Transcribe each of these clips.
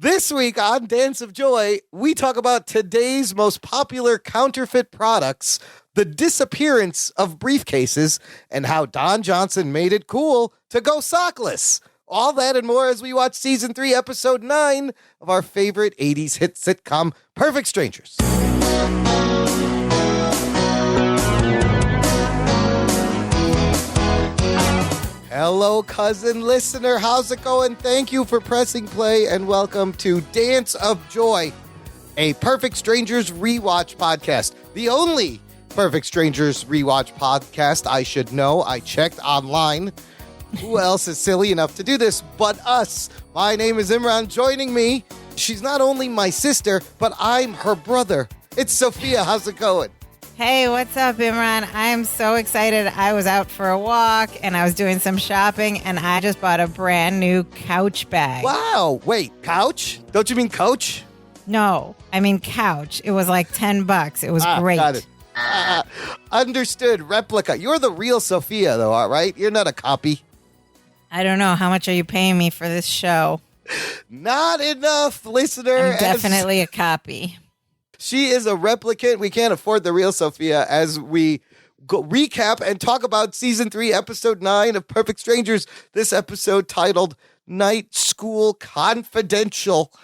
This week on Dance of Joy, we talk about today's most popular counterfeit products, the disappearance of briefcases, and how Don Johnson made it cool to go sockless. All that and more as we watch Season 3, Episode 9 of our favorite 80s hit sitcom, Perfect Strangers. Hello, cousin listener. How's it going? Thank you for pressing play and welcome to Dance of Joy, a Perfect Strangers rewatch podcast. The only Perfect Strangers rewatch podcast I should know. I checked online. Who else is silly enough to do this but us? My name is Imran. Joining me, she's not only my sister, but I'm her brother. It's Sophia. How's it going? Hey, what's up, Imran? I'm so excited. I was out for a walk and I was doing some shopping and I just bought a brand new couch bag. Wow. Wait, couch? Don't you mean coach? No, I mean couch. It was like $10. It was great. Got it. Understood. Replica. You're the real Sophia, though, all right? You're not a copy. I don't know. How much are you paying me for this show? Not enough, listener. I'm definitely a copy. She is a replicant. We can't afford the real Sophia as we recap and talk about Season 3, Episode 9 of Perfect Strangers. This episode titled Night School Confidential.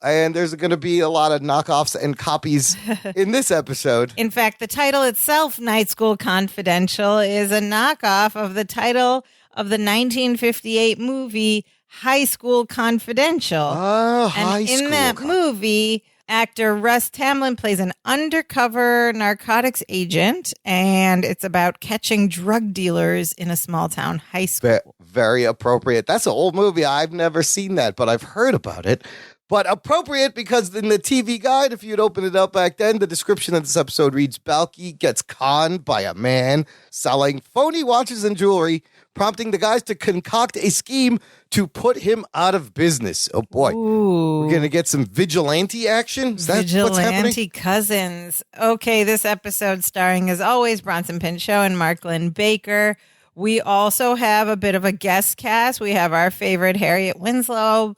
And there's going to be a lot of knockoffs and copies in this episode. In fact, the title itself, Night School Confidential, is a knockoff of the title of the 1958 movie High School Confidential. Oh, and in that movie, actor Russ Tamblyn plays an undercover narcotics agent, and it's about catching drug dealers in a small town high school. Very appropriate. That's an old movie. I've never seen that, but I've heard about it. But appropriate because in the TV guide, if you'd open it up back then, the description of this episode reads, Balky gets conned by a man selling phony watches and jewelry, prompting the guys to concoct a scheme to put him out of business. Oh, boy. Ooh. We're going to get some vigilante action? Is that Vigilante what's happening? Cousins. Okay, this episode starring, as always, Bronson Pinchot and Marklyn Baker. We also have a bit of a guest cast. We have our favorite Harriet Winslow,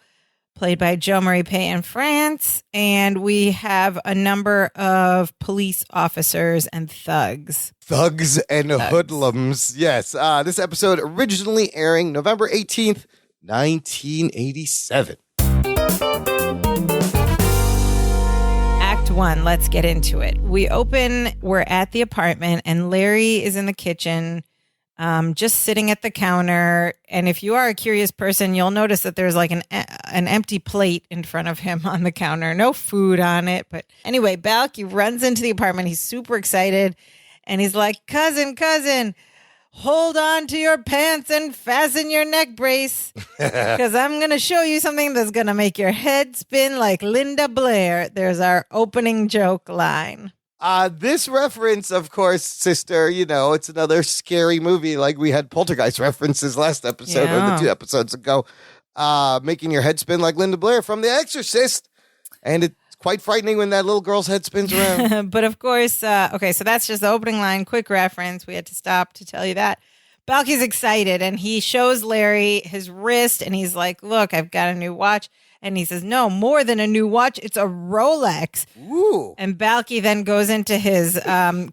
played by Jo Marie Payton France, and we have a number of police officers and thugs. Thugs and hoodlums. Yes. This episode originally airing November 18th, 1987. Act 1, let's get into it. We're at the apartment, and Larry is in the kitchen, just sitting at the counter. And if you are a curious person, you'll notice that there's like an empty plate in front of him on the counter. No food on it. But anyway, Balky runs into the apartment. He's super excited. And he's like, cousin, hold on to your pants and fasten your neck brace. Because I'm going to show you something that's going to make your head spin like Linda Blair. There's our opening joke line. This reference, of course, sister, it's another scary movie like we had Poltergeist references last episode or the 2 episodes ago, making your head spin like Linda Blair from The Exorcist. And it's quite frightening when that little girl's head spins around. But of course, okay, so that's just the opening line, quick reference. We had to stop to tell you that. Balky's excited and he shows Larry his wrist and he's like, look, I've got a new watch. And he says, no, more than a new watch. It's a Rolex. Ooh. And Balky then goes into his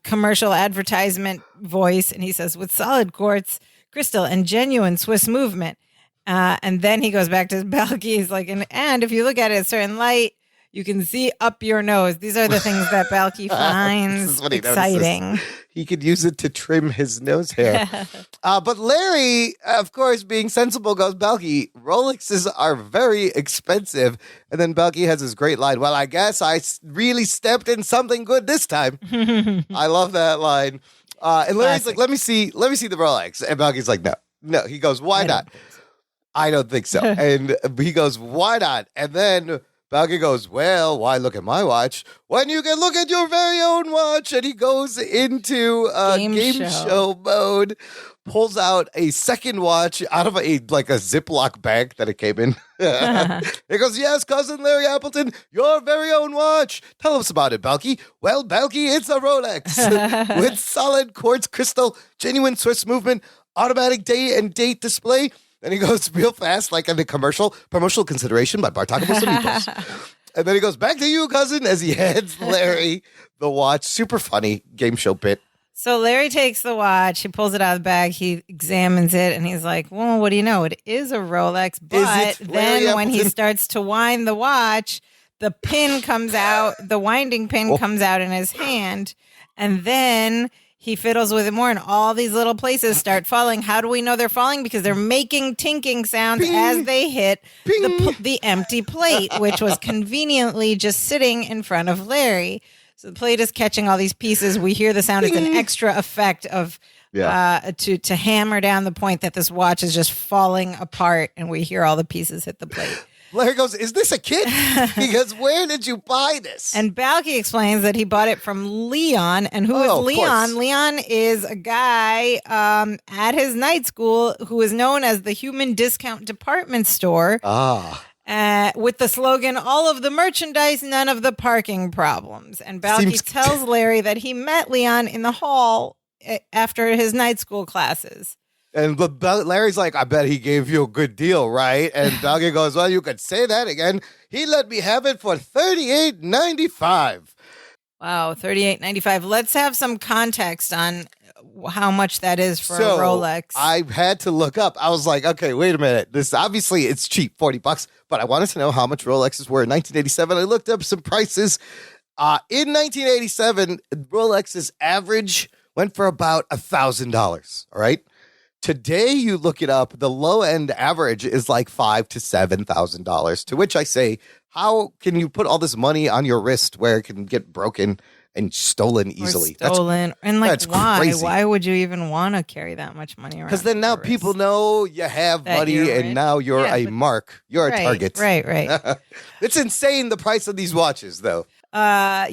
commercial advertisement voice. And he says, with solid quartz, crystal, and genuine Swiss movement. And then he goes back to Balky. He's like, and if you look at it in a certain light, you can see up your nose. These are the things that Balky finds exciting. Notices. He could use it to trim his nose hair. But Larry, of course, being sensible, goes, Balky, Rolexes are very expensive. And then Balky has this great line, well, I guess I really stepped in something good this time. I love that line. And Larry's like, let me see the Rolex. And Balky's like, no. He goes, why not? I don't think so. And he goes, why not? And then Balky goes, well, why look at my watch when you can look at your very own watch? And he goes into game show mode, pulls out a second watch out of a Ziploc bag that it came in. He goes, yes, cousin Larry Appleton, your very own watch. Tell us about it, Balky. Well, Balky, it's a Rolex with solid quartz crystal, genuine Swiss movement, automatic day and date display, Then he goes real fast, like in the promotional consideration by Bartakamos and Meatballs. And then he goes, back to you, cousin, as he hands Larry the watch. Super funny game show bit. So Larry takes the watch, he pulls it out of the bag, he examines it, and he's like, well, what do you know? It is a Rolex, but then when he starts to wind the watch, the pin comes out, the winding pin comes out in his hand, and then he fiddles with it more, and all these little places start falling. How do we know they're falling? Because they're making tinking sounds as they hit the empty plate, which was conveniently just sitting in front of Larry. So the plate is catching all these pieces. We hear the sound. It's an extra effect of to hammer down the point that this watch is just falling apart, and we hear all the pieces hit the plate. Larry goes, is this a kid? Because where did you buy this? And Balky explains that he bought it from Leon. And who is Leon? Leon is a guy at his night school who is known as the Human Discount Department Store. With the slogan, all of the merchandise, none of the parking problems. And Balky tells Larry that he met Leon in the hall after his night school classes. And Larry's like, I bet he gave you a good deal, right? And Balky goes, well, you could say that again. He let me have it for $38.95. Wow, $38.95. Let's have some context on how much that is for a Rolex. I had to look up. I was like, okay, wait a minute. This obviously it's cheap, $40, but I wanted to know how much Rolexes were in 1987. I looked up some prices. In 1987, Rolex's average went for about $1,000. All right. Today, you look it up, the low end average is like $5,000 to $7,000, to which I say, how can you put all this money on your wrist where it can get broken and stolen easily? Why? Crazy. Why would you even want to carry that much money around? Because then now people know you have money and now you're a mark. You're a target. Right. It's insane, the price of these watches, though. I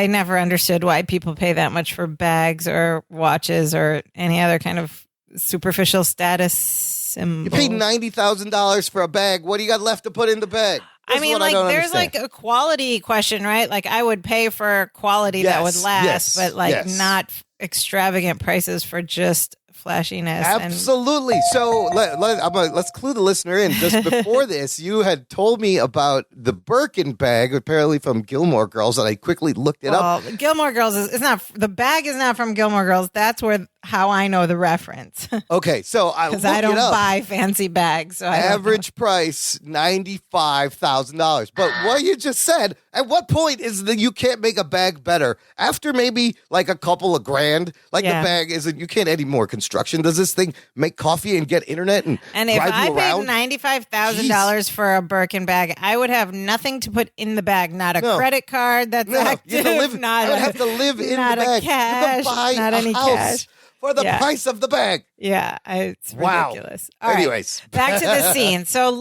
never understood why people pay that much for bags or watches or any other kind of superficial status symbol. You paid $90,000 for a bag. What do you got left to put in the bag? There's understand. A quality question, right? Like I would pay for quality that would last, but not extravagant prices for just flashiness. Absolutely. So let's clue the listener in. Just before this, you had told me about the Birkin bag, apparently from Gilmore Girls, and I quickly looked it up. Gilmore Girls the bag is not from Gilmore Girls. That's how I know the reference. Okay, so because I don't buy fancy bags. So average price $95,000. But what you just said, at what point is that you can't make a bag better? After maybe like a couple of grand, the bag isn't. You can't any more construction. Does this thing make coffee and get internet and if drive I you around? paid $95,000 for a Birkin bag, I would have nothing to put in the bag. Not a credit card that's active. I would have to live in the bag. Cash, you can buy not any house cash. For the price of the bag. Yeah, it's ridiculous. Wow. Anyways. Back to the scene. So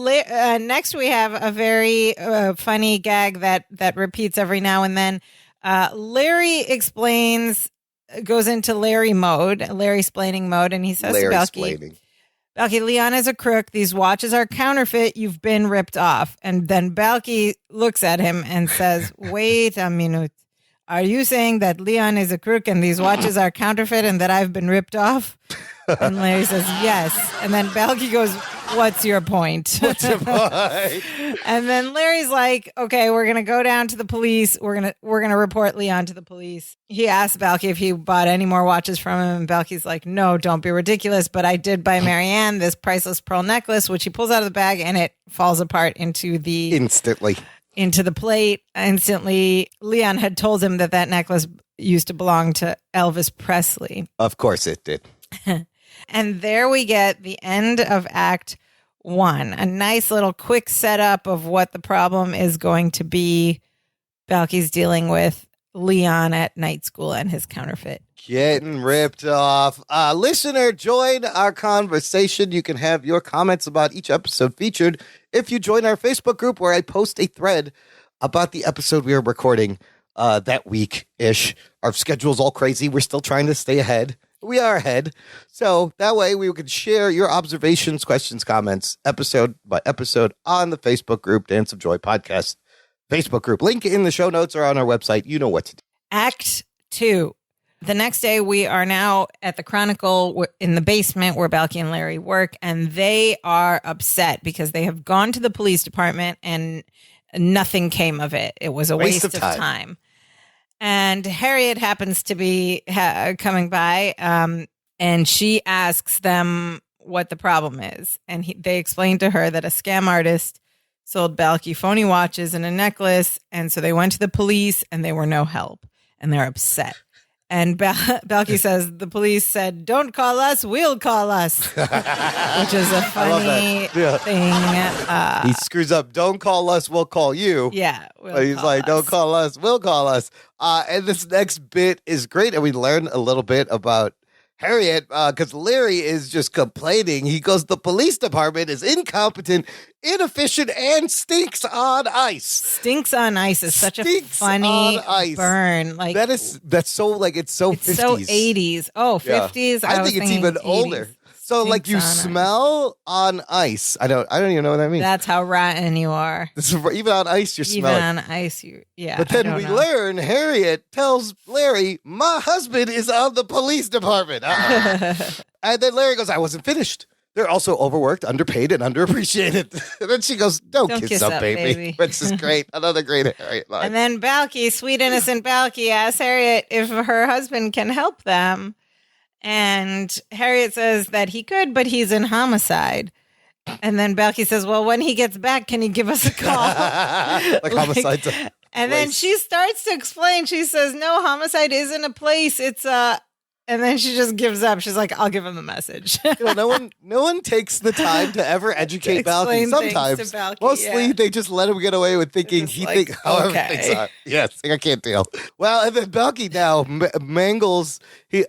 next we have a very funny gag that repeats every now and then. Larry goes into Larry explaining mode, and he says to Balky, Leon is a crook. These watches are counterfeit. You've been ripped off. And then Balky looks at him and says, wait a minute. Are you saying that Leon is a crook and these watches are counterfeit and that I've been ripped off? And Larry says, yes. And then Balky goes, what's your point? And then Larry's like, okay, we're going to go down to the police. We're going to report Leon to the police. He asks Balky if he bought any more watches from him. And Balky's like, no, don't be ridiculous. But I did buy Marianne this priceless pearl necklace, which he pulls out of the bag and it falls apart into the plate. Instantly, Leon had told him that necklace used to belong to Elvis Presley. Of course it did. And there we get the end of Act 1. A nice little quick setup of what the problem is going to be. Balky's dealing with Leon at night school and his counterfeit. Getting ripped off. Listener, join our conversation. You can have your comments about each episode featured if you join our Facebook group, where I post a thread about the episode we are recording that week-ish. Our schedule's all crazy. We're still trying to stay ahead. We are ahead. So that way we can share your observations, questions, comments, episode by episode on the Facebook group, Dance of Joy Podcast Facebook group. Link in the show notes or on our website. You know what to do. Act 2. The next day, we are now at the Chronicle in the basement where Balky and Larry work, and they are upset because they have gone to the police department and nothing came of it. It was a waste of time. And Harriet happens to be coming by, and she asks them what the problem is. And they explain to her that a scam artist sold Balky phony watches and a necklace, and so they went to the police, and they were no help, and they're upset. And Balky says, the police said, don't call us, we'll call us. Which is a funny thing. He screws up, don't call us, we'll call you. Yeah. He's like, don't call us, we'll call us. And this next bit is great. And we learn a little bit about Harriet, because Larry is just complaining. He goes, the police department is incompetent, inefficient, and stinks on ice. Stinks on ice is such a funny burn. Like that's so like it's so 50s. So 80s. Oh, 50s. Yeah. I think it's even 80s. Older. So stinks like you smell on ice. I don't even know what that means. That's how rotten you are. Even on ice, you're smelling. Even on ice, yeah. But then we learn Harriet tells Larry, my husband is on the police department. And then Larry goes, I wasn't finished. They're also overworked, underpaid, and underappreciated. And then she goes, don't kiss up, baby. Which is great. Another great Harriet line. And then Balky, sweet innocent Balky, asks Harriet if her husband can help them. And Harriet says that he could, but he's in homicide. And then Balky says, well, when he gets back, can he give us a call? like homicide's a And then she starts to explain. She says, no, homicide isn't a place. It's a... And then she just gives up. She's like, I'll give him the message. No one takes the time to ever educate Balky. Sometimes, mostly they just let him get away with thinking he thinks however things are. Yes, I can't deal. Well, and then Balky now mangles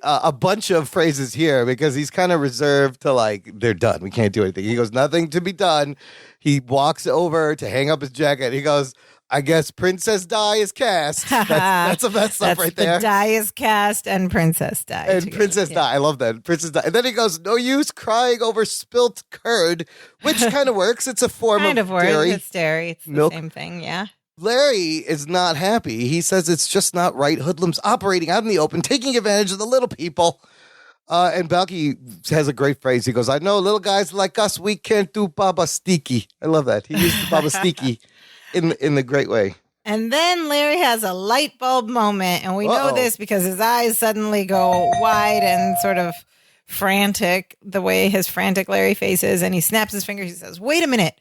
a bunch of phrases here because he's kind of reserved to like, they're done. We can't do anything. He goes, nothing to be done. He walks over to hang up his jacket. He goes, I guess Princess Di is cast. That's a mess up right there. Di is cast and Princess Di. And together. Princess Di. I love that. Princess Di. And then he goes, no use crying over spilt curd, which kind of works. It's a form of dairy. It's dairy. It's milk. The same thing, yeah. Larry is not happy. He says it's just not right. Hoodlums operating out in the open, taking advantage of the little people. And Balky has a great phrase. He goes, I know little guys like us, we can't do Baba Sticky. I love that. He used the Baba Sticky. In the great way. And then Larry has a light bulb moment, and we know this because his eyes suddenly go wide and sort of frantic, the way his frantic Larry face is, and he snaps his fingers. He says, wait a minute,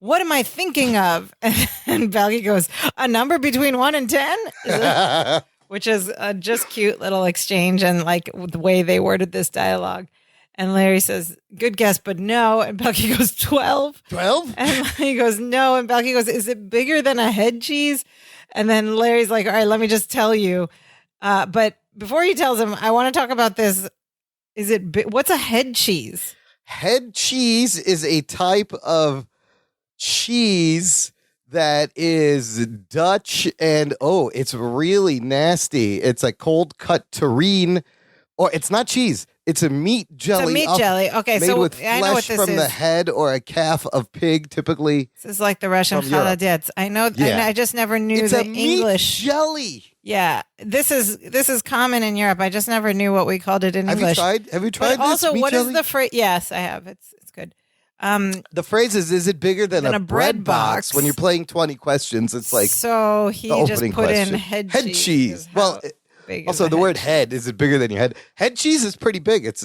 what am I thinking of? And Balky goes, a number between 1 and 10? Which is a just cute little exchange and like the way they worded this dialogue. And Larry says, good guess, but no. And Balky goes, 12. 12? And he goes, no. And Balky goes, is it bigger than a head cheese? And then Larry's like, all right, let me just tell you. But before he tells him, I want to talk about this. What's a head cheese? Head cheese is a type of cheese that is Dutch and, it's really nasty. It's like cold cut terrine, or it's not cheese. It's a meat jelly. It's a meat jelly. Okay, made so with flesh I know what this from is. the head or a calf of pig, typically. This is like the Russian chaladiets. I know. Yeah. I just never knew it's the a meat English jelly. Yeah, this is common in Europe. I just never knew what we called it in English. Have you tried? But also, this what jelly? is the phrase? Yes, I have. It's good. The phrase is it bigger than a bread box? When you're playing 20 questions, it's like so he just put question. In head cheese. Well. Also, the word head, is it bigger than your head? Head cheese is pretty big. It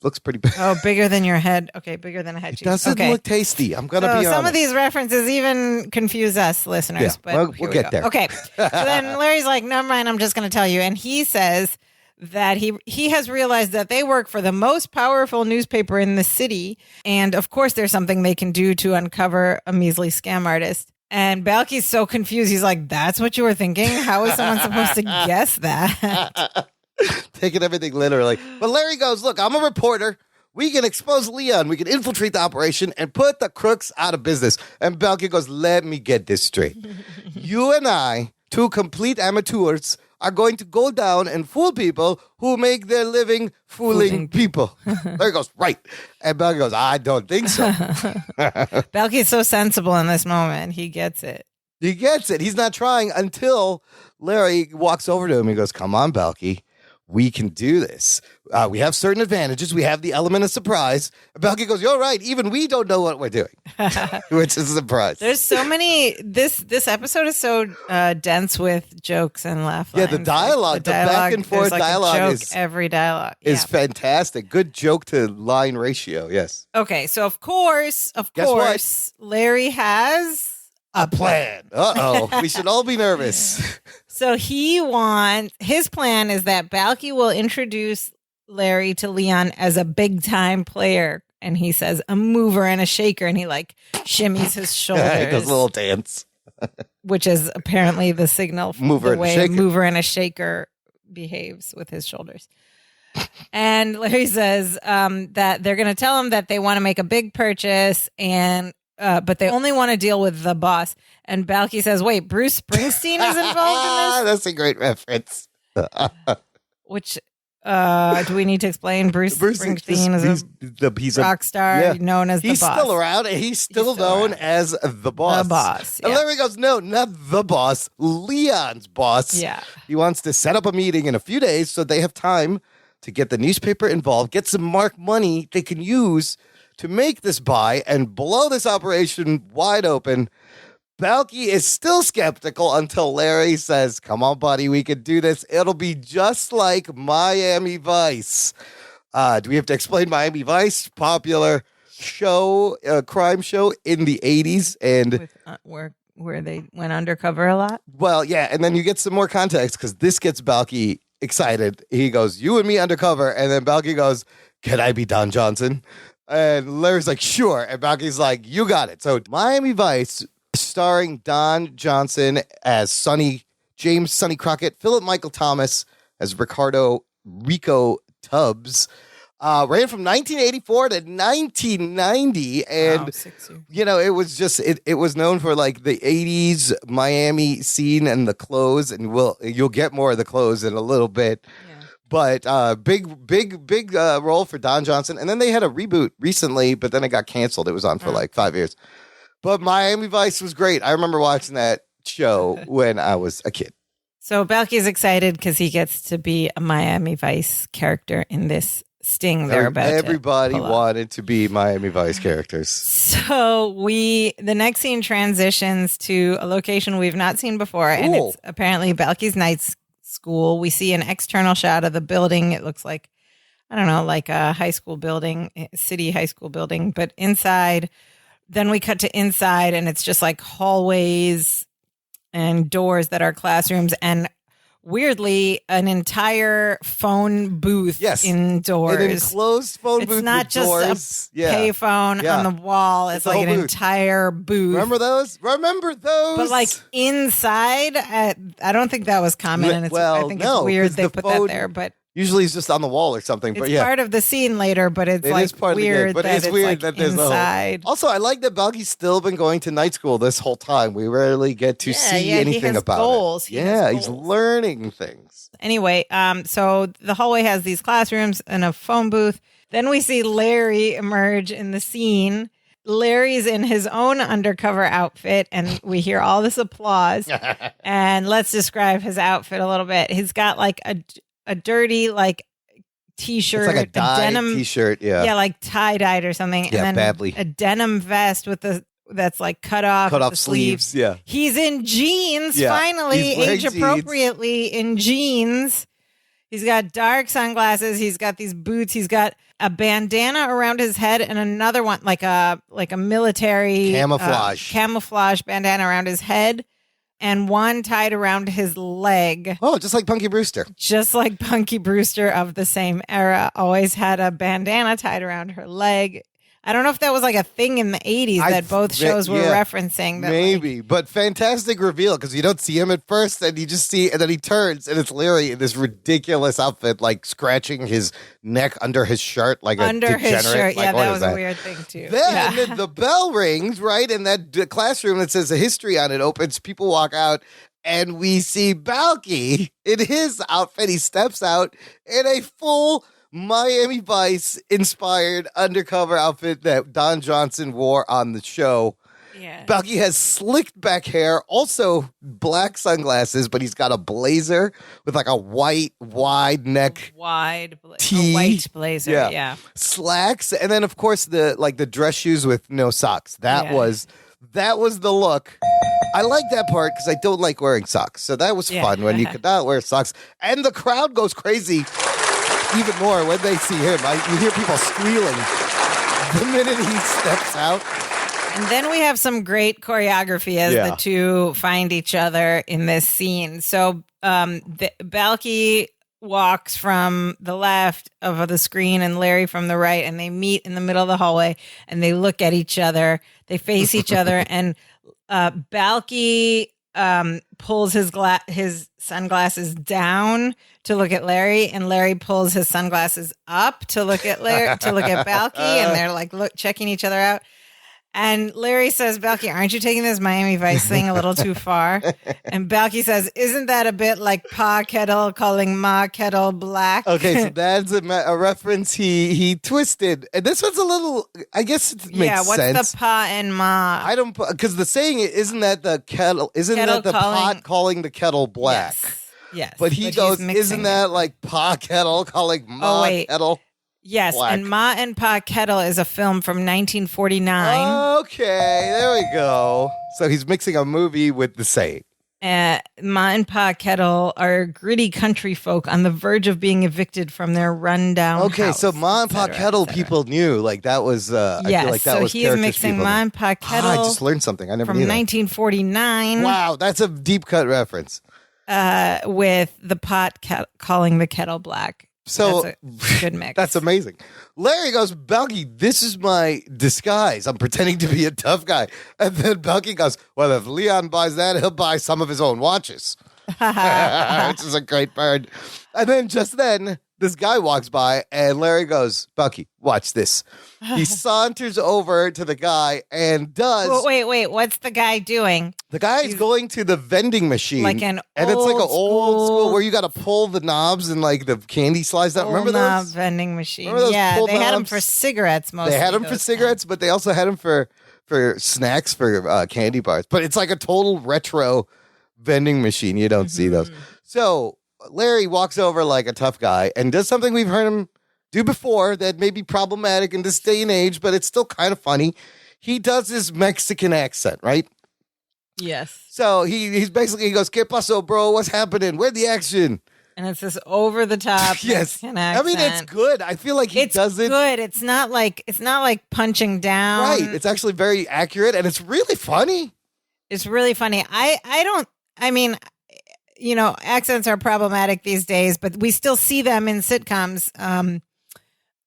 looks pretty big. Oh, bigger than your head. Okay, bigger than a head cheese. It doesn't look tasty. I'm going to be honest. Some of these references even confuse us listeners. Yeah, but we'll get there. Okay, so then Larry's like, never mind, I'm just going to tell you. And he says that he has realized that they work for the most powerful newspaper in the city. And of course, there's something they can do to uncover a measly scam artist. And Balky's so confused. He's like, that's what you were thinking? How is someone supposed to guess that? Taking everything literally. But Larry goes, look, I'm a reporter. We can expose Leon. We can infiltrate the operation and put the crooks out of business. And Balky goes, let me get this straight. You and I, two complete amateurs, are going to go down and fool people who make their living fooling people. Larry goes, right. And Balky goes, I don't think so. Balky is so sensible in this moment. He gets it. He gets it. He's not trying until Larry walks over to him. He goes, come on, Balky. we can do this. We have certain advantages. We have the element of surprise. And Balky goes, you're right. Even we don't know what we're doing, which is a surprise. There's so many. This episode is so dense with jokes and laugh lines. Yeah, the dialogue, the back and forth like dialogue every dialogue is fantastic. Good joke to line ratio. Yes. Okay, so of course, Larry has a plan. Uh-oh. We should all be nervous. So his plan is that Balky will introduce Larry to Leon as a big time player. And he says a mover and a shaker. And he like shimmies his shoulders. He does a little dance. Which is apparently the signal for mover the way a mover and a shaker behaves with his shoulders. And Larry says that they're going to tell him that they want to make a big purchase but they only want to deal with the boss. And Balky says, wait, Bruce Springsteen is involved in this? That's a great reference. Which, do we need to explain? Bruce Springsteen is a rock star known as the boss. He's still around, and he's still known as the boss. The boss, yeah. And Larry goes, no, not the boss, Leon's boss. Yeah. He wants to set up a meeting in a few days so they have time to get the newspaper involved, get some mark money they can use to make this buy and blow this operation wide open. Balky is still skeptical until Larry says, come on, buddy, we can do this. It'll be just like Miami Vice. Do we have to explain Miami Vice? Popular show, crime show in the 80s. And where they went undercover a lot? Well, yeah, and then you get some more context because this gets Balky excited. He goes, you and me undercover. And then Balky goes, can I be Don Johnson? And Larry's like, sure. And Balky's like, you got it. So Miami Vice, starring Don Johnson as James Sonny Crockett, Philip Michael Thomas as Rico Tubbs, ran from 1984 to 1990. And, 6 years. it was just, it was known for like the 80s Miami scene and the clothes. And you'll get more of the clothes in a little bit. Yeah. But big role for Don Johnson. And then they had a reboot recently, but then it got canceled. It was on for like 5 years. But Miami Vice was great. I remember watching that show when I was a kid. So Balky's excited because he gets to be a Miami Vice character in this sting they're about Everybody wanted to be Miami Vice characters. So the next scene transitions to a location we've not seen before. Cool. And it's apparently Balky's night school. We see an external shot of the building. It looks like, I don't know, like a high school building, city high school building, but inside. Then we cut to inside and it's just like hallways and doors that are classrooms and weirdly an entire phone booth indoors. An enclosed phone booth. It's not just doors. a payphone on the wall. It's like an entire booth. Remember those? But like inside, I don't think that was common. And I think it's weird they put that there, but usually it's just on the wall or something. It's part of the scene later, but it's weird that it's weird that there's inside. Also, I like that Balky's still been going to night school this whole time. We rarely get to see anything about goals. it. He's learning things. Anyway, so the hallway has these classrooms and a phone booth. Then we see Larry emerge in the scene. Larry's in his own undercover outfit, and we hear all this applause. And let's describe his outfit a little bit. He's got like a dirty like t-shirt, it's like a denim t-shirt, like tie-dyed or something, and then badly. A denim vest that's like cut off sleeves. Yeah, he's in jeans. Finally, age appropriately in jeans. He's got dark sunglasses. He's got these boots. He's got a bandana around his head and another one like a military camouflage bandana around his head. And one tied around his leg. Oh, just like Punky Brewster. Just like Punky Brewster of the same era. Always had a bandana tied around her leg. I don't know if that was like a thing in the 80s that both shows were referencing. That maybe, but fantastic reveal because you don't see him at first and you just see, and then he turns and it's Larry in this ridiculous outfit, like scratching his neck under his shirt like under a degenerate. His shirt. Like, that was a weird thing too. Then the bell rings, right? And that classroom that says a history on it opens, people walk out. And we see Balky in his outfit. He steps out in a full Miami Vice inspired undercover outfit that Don Johnson wore on the show. Yeah. Balky has slicked back hair, also black sunglasses, but he's got a blazer with like a white, wide neck tee. A white blazer. Yeah. Slacks, and then of course the dress shoes with no socks. That was the look. I like that part because I don't like wearing socks. So that was fun when you could not wear socks. And the crowd goes crazy even more when they see him. You hear people squealing the minute he steps out. And then we have some great choreography as the two find each other in this scene. So Balky walks from the left of the screen and Larry from the right, and they meet in the middle of the hallway, and they look at each other. They face each other, and Balky pulls his sunglasses down to look at Larry, and Larry pulls his sunglasses up to look at Balky, and they're like checking each other out. And Larry says, Balky, aren't you taking this Miami Vice thing a little too far? And Balky says, isn't that a bit like Pa Kettle calling Ma Kettle black? Okay, so that's a reference he twisted. And this one's a little, I guess it makes sense. Yeah, what's the Pa and Ma? I don't, because the saying, isn't that the kettle, pot calling the kettle black? Yes. But he goes, isn't that like Pa Kettle calling Ma Kettle? Yes, black. And Ma and Pa Kettle is a film from 1949. Okay, there we go. So he's mixing a movie with the saying. Ma and Pa Kettle are gritty country folk on the verge of being evicted from their rundown house, so Ma and Pa Kettle people knew. Like that was, I feel like that was he's mixing Ma and Pa Kettle. I just learned something. I never knew that. From 1949. Wow, that's a deep cut reference. With the pot calling the kettle black. So that's a good mix. That's amazing. Larry goes, Balky, this is my disguise. I'm pretending to be a tough guy. And then Balky goes, well, if Leon buys that, he'll buy some of his own watches. Which is a great bird. And then just then, this guy walks by and Larry goes, Balky, watch this. He saunters over to the guy and does... Well, wait. What's the guy doing? The guy is going to the vending machine. Like and it's like an old school where you got to pull the knobs and like the candy slides out. Remember those? Vending machine. Yeah, they had them for cigarettes mostly. They had them for cigarettes, but they also had them for snacks, for candy bars. But it's like a total retro vending machine. You don't see those. So Larry walks over like a tough guy and does something we've heard him do before that may be problematic in this day and age, but it's still kind of funny. He does his Mexican accent, right? Yes. So he basically goes, ¿Qué pasó, bro? What's happening? Where's the action? And it's this over the top Mexican accent. I mean, it's good. I feel like he does it. It's good. It's not like punching down. Right. It's actually very accurate and it's really funny. It's really funny. I mean, you know, accents are problematic these days, but we still see them in sitcoms.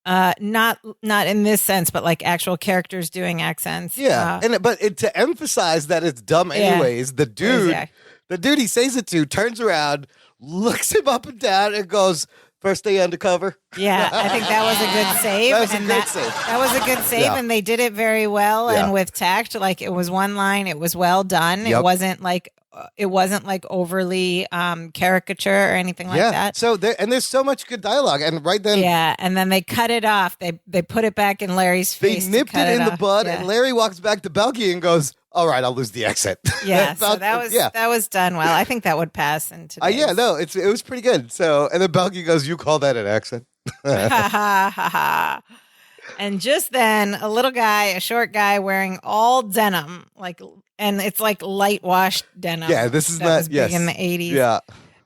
Not in this sense, but like actual characters doing accents. Yeah, to emphasize that it's dumb anyways, the dude he says it to turns around, looks him up and down, and goes, "First day undercover." Yeah, I think that was a good save. That was a good save. That was a good save, and they did it very well and with tact. Like it was one line, it was well done. Yep. It wasn't like overly caricature or anything like that. So there's so much good dialogue, and right then, and then they cut it off. They put it back in Larry's face. They nipped it in the bud, and Larry walks back to Balky and goes, "All right, I'll lose the accent." Yeah, so that was done well. I think that would pass in today. It was pretty good. So, and then Balky goes, "You call that an accent?" And just then, a short guy wearing all denim, and it's like light washed denim. Yeah, this is not big in the 80s. Yeah.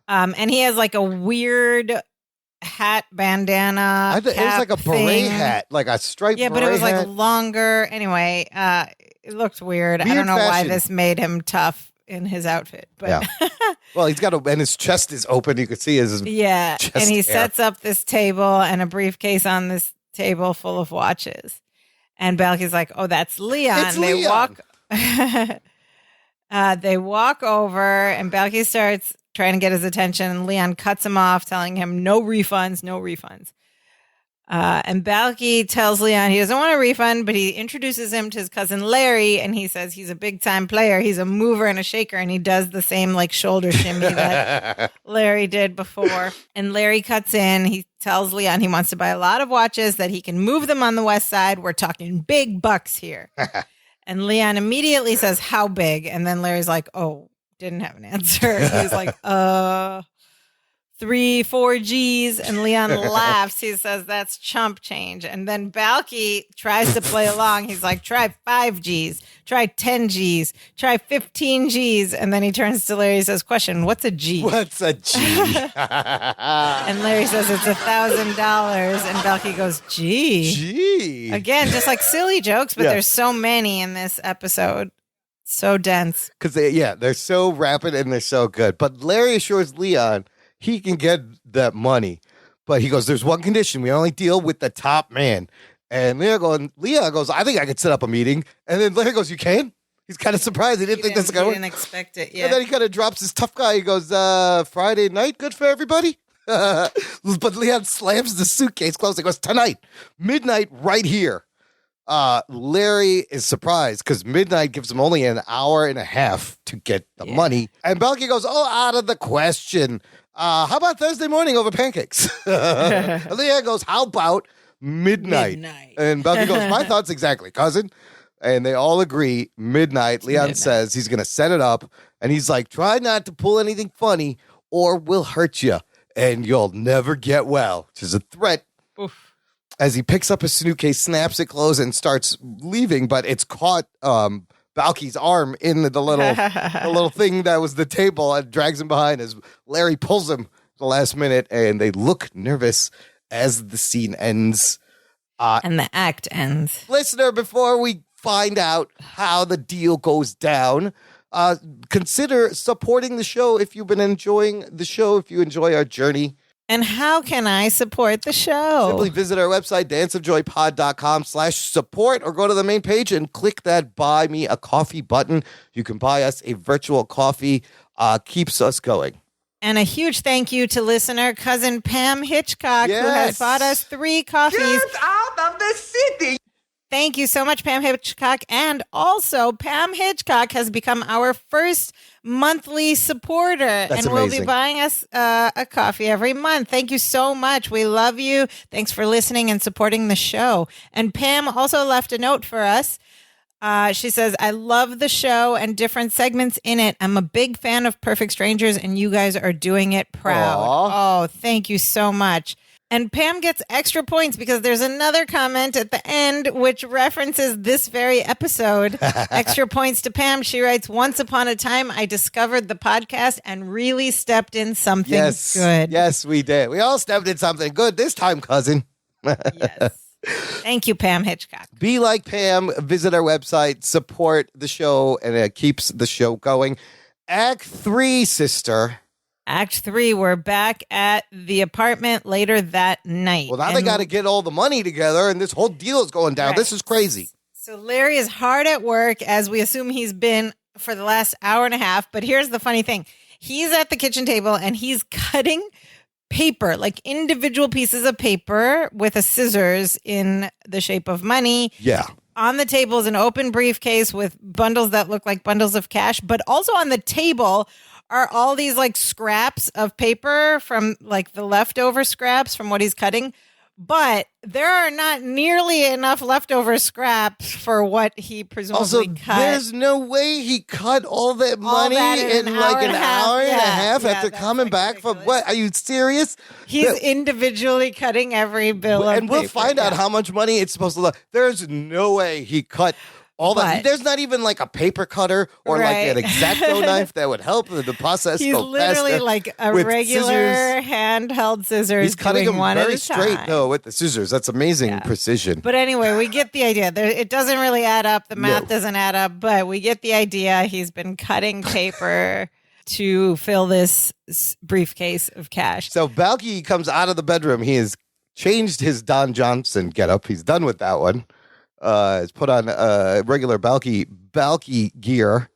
And he has like a weird hat bandana. It was like a beret hat, like a striped beret hat. Yeah, but it was like longer. Anyway, it looked weird. I don't know why this made him tough in his outfit. But well, and his chest is open. You could see his chest and he hair. sets up this table and a briefcase on this table full of watches. And Balky's like, "Oh, that's Leon." It's Leon. They walk over, and Balky starts trying to get his attention, and Leon cuts him off, telling him no refunds. And Balky tells Leon he doesn't want a refund, but he introduces him to his cousin Larry, and he says he's a big time player. He's a mover and a shaker, and he does the same like shoulder shimmy that Larry did before. And Larry cuts in. He tells Leon he wants to buy a lot of watches, that he can move them on the west side. We're talking big bucks here. And Leon immediately says, how big? And then Larry's like, oh, didn't have an answer. He's like, 3-4 G's, and Leon laughs. He says that's chump change. And then Balky tries to play along. He's like, try 5 G's, try 10 G's, try 15 G's. And then he turns to Larry and says, question, what's a G? What's a G? And Larry says it's $1,000. And Balky goes, G. Again, just like silly jokes, but there's so many in this episode. So dense. Because they're so rapid and they're so good. But Larry assures Leon he can get that money. But he goes, there's one condition. We only deal with the top man. And Leon goes, I think I could set up a meeting. And then Larry goes, you can? He's kind of surprised. He didn't think this was going to work. He didn't expect it, yeah. And then he kind of drops his tough guy. He goes, Friday night, good for everybody? But Leon slams the suitcase closed. He goes, tonight, midnight, right here. Larry is surprised because midnight gives him only an hour and a half to get the money. And Balky goes, out of the question. How about Thursday morning over pancakes? And Leon goes, how about midnight? And Balky goes, my thoughts exactly, cousin. And they all agree, midnight. Leon says he's going to set it up. And he's like, try not to pull anything funny or we'll hurt you. And you'll never get well, which is a threat. Oof. As he picks up his suitcase, snaps it closed, and starts leaving, but it's caught Balky's arm in the little thing that was the table and drags him behind as Larry pulls him at the last minute, and they look nervous as the scene ends. And the act ends. Listener, before we find out how the deal goes down, consider supporting the show if you've been enjoying the show, if you enjoy our journey. And how can I support the show? Simply visit our website, danceofjoypod.com/support, or go to the main page and click that Buy Me a Coffee button. You can buy us a virtual coffee. Keeps us going. And a huge thank you to listener cousin Pam Hitchcock, who has bought us 3 coffees. Get out of the city. Thank you so much, Pam Hitchcock. And also, Pam Hitchcock has become our first monthly supporter. That's and will amazing. be buying us a coffee every month. Thank you so much. We love you. Thanks for listening and supporting the show. And Pam also left a note for us. She says, I love the show and different segments in it. I'm a big fan of Perfect Strangers, and you guys are doing it proud. Aww. Oh, thank you so much. And Pam gets extra points because there's another comment at the end which references this very episode. Extra points to Pam. She writes, once upon a time, I discovered the podcast and really stepped in something good. Yes, we did. We all stepped in something good this time, cousin. Yes. Thank you, Pam Hitchcock. Be like Pam. Visit our website. Support the show, and it keeps the show going. Act 3, sister. Act 3, we're back at the apartment later that night. Well, now they got to get all the money together, and this whole deal is going down. Right. This is crazy. So Larry is hard at work, as we assume he's been for the last hour and a half. But here's the funny thing. He's at the kitchen table, and he's cutting paper, like individual pieces of paper with a scissors in the shape of money. Yeah. On the table is an open briefcase with bundles that look like bundles of cash, but also on the table are all these like scraps of paper from like the leftover scraps from what he's cutting. But there are not nearly enough leftover scraps for what he presumably cut. There's no way he cut all that money in like an hour and a half after coming back from what? Are you serious? He's individually cutting every bill of and we'll paper, find out how much money it's supposed to look. There's no way he cut all that. There's not even like a paper cutter or like an X-Acto knife that would help the process He's go literally faster like a regular scissors. handheld scissors. He's cutting them one very at a straight time. though with the scissors. That's amazing precision. But anyway, we get the idea. It doesn't really add up. The math doesn't add up, but we get the idea. He's been cutting paper to fill this briefcase of cash. So Balky comes out of the bedroom. He has changed his Don Johnson getup. He's done with that one. He's put on regular Balky gear.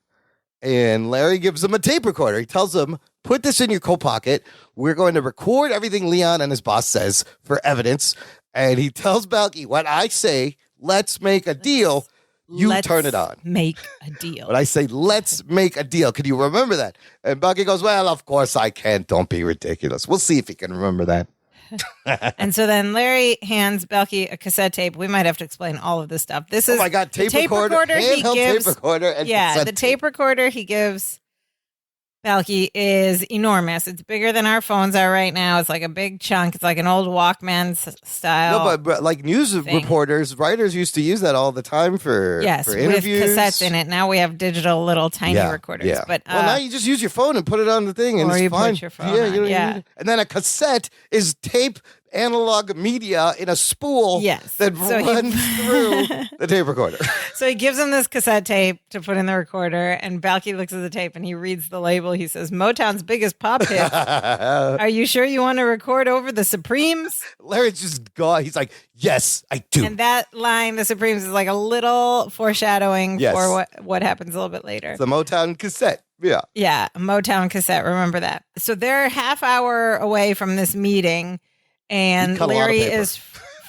And Larry gives him a tape recorder. He tells him, put this in your coat pocket. We're going to record everything Leon and his boss says for evidence. And he tells Balky, when I say, let's make a deal, let's turn it on. Make a deal. When I say, let's make a deal, can you remember that? And Balky goes, well, of course I can. Don't be ridiculous. We'll see if he can remember that. And so then Larry hands Belky a cassette tape. We might have to explain all of this stuff. This is Oh my God, the tape recorder, handheld tape recorder, and cassette the tape recorder he gives Belky is enormous. It's bigger than our phones are right now. It's like a big chunk. It's like an old Walkman style. No, but like news reporters, writers used to use that all the time for interviews. With cassettes in it. Now we have digital little tiny recorders. Yeah. But well, now you just use your phone and put it on the thing, and or it's you fine. put your phone you on. don't need it. And then a cassette is tape analog media in a spool that runs through the tape recorder. So he gives him this cassette tape to put in the recorder, and Balky looks at the tape and he reads the label. He says, Motown's biggest pop hit. Are you sure you want to record over the Supremes? Larry's just gone. He's like, yes, I do. And that line, the Supremes, is like a little foreshadowing for what happens a little bit later. It's the Motown cassette. Yeah. Yeah, a Motown cassette. Remember that. So they're half hour away from this meeting, and Larry is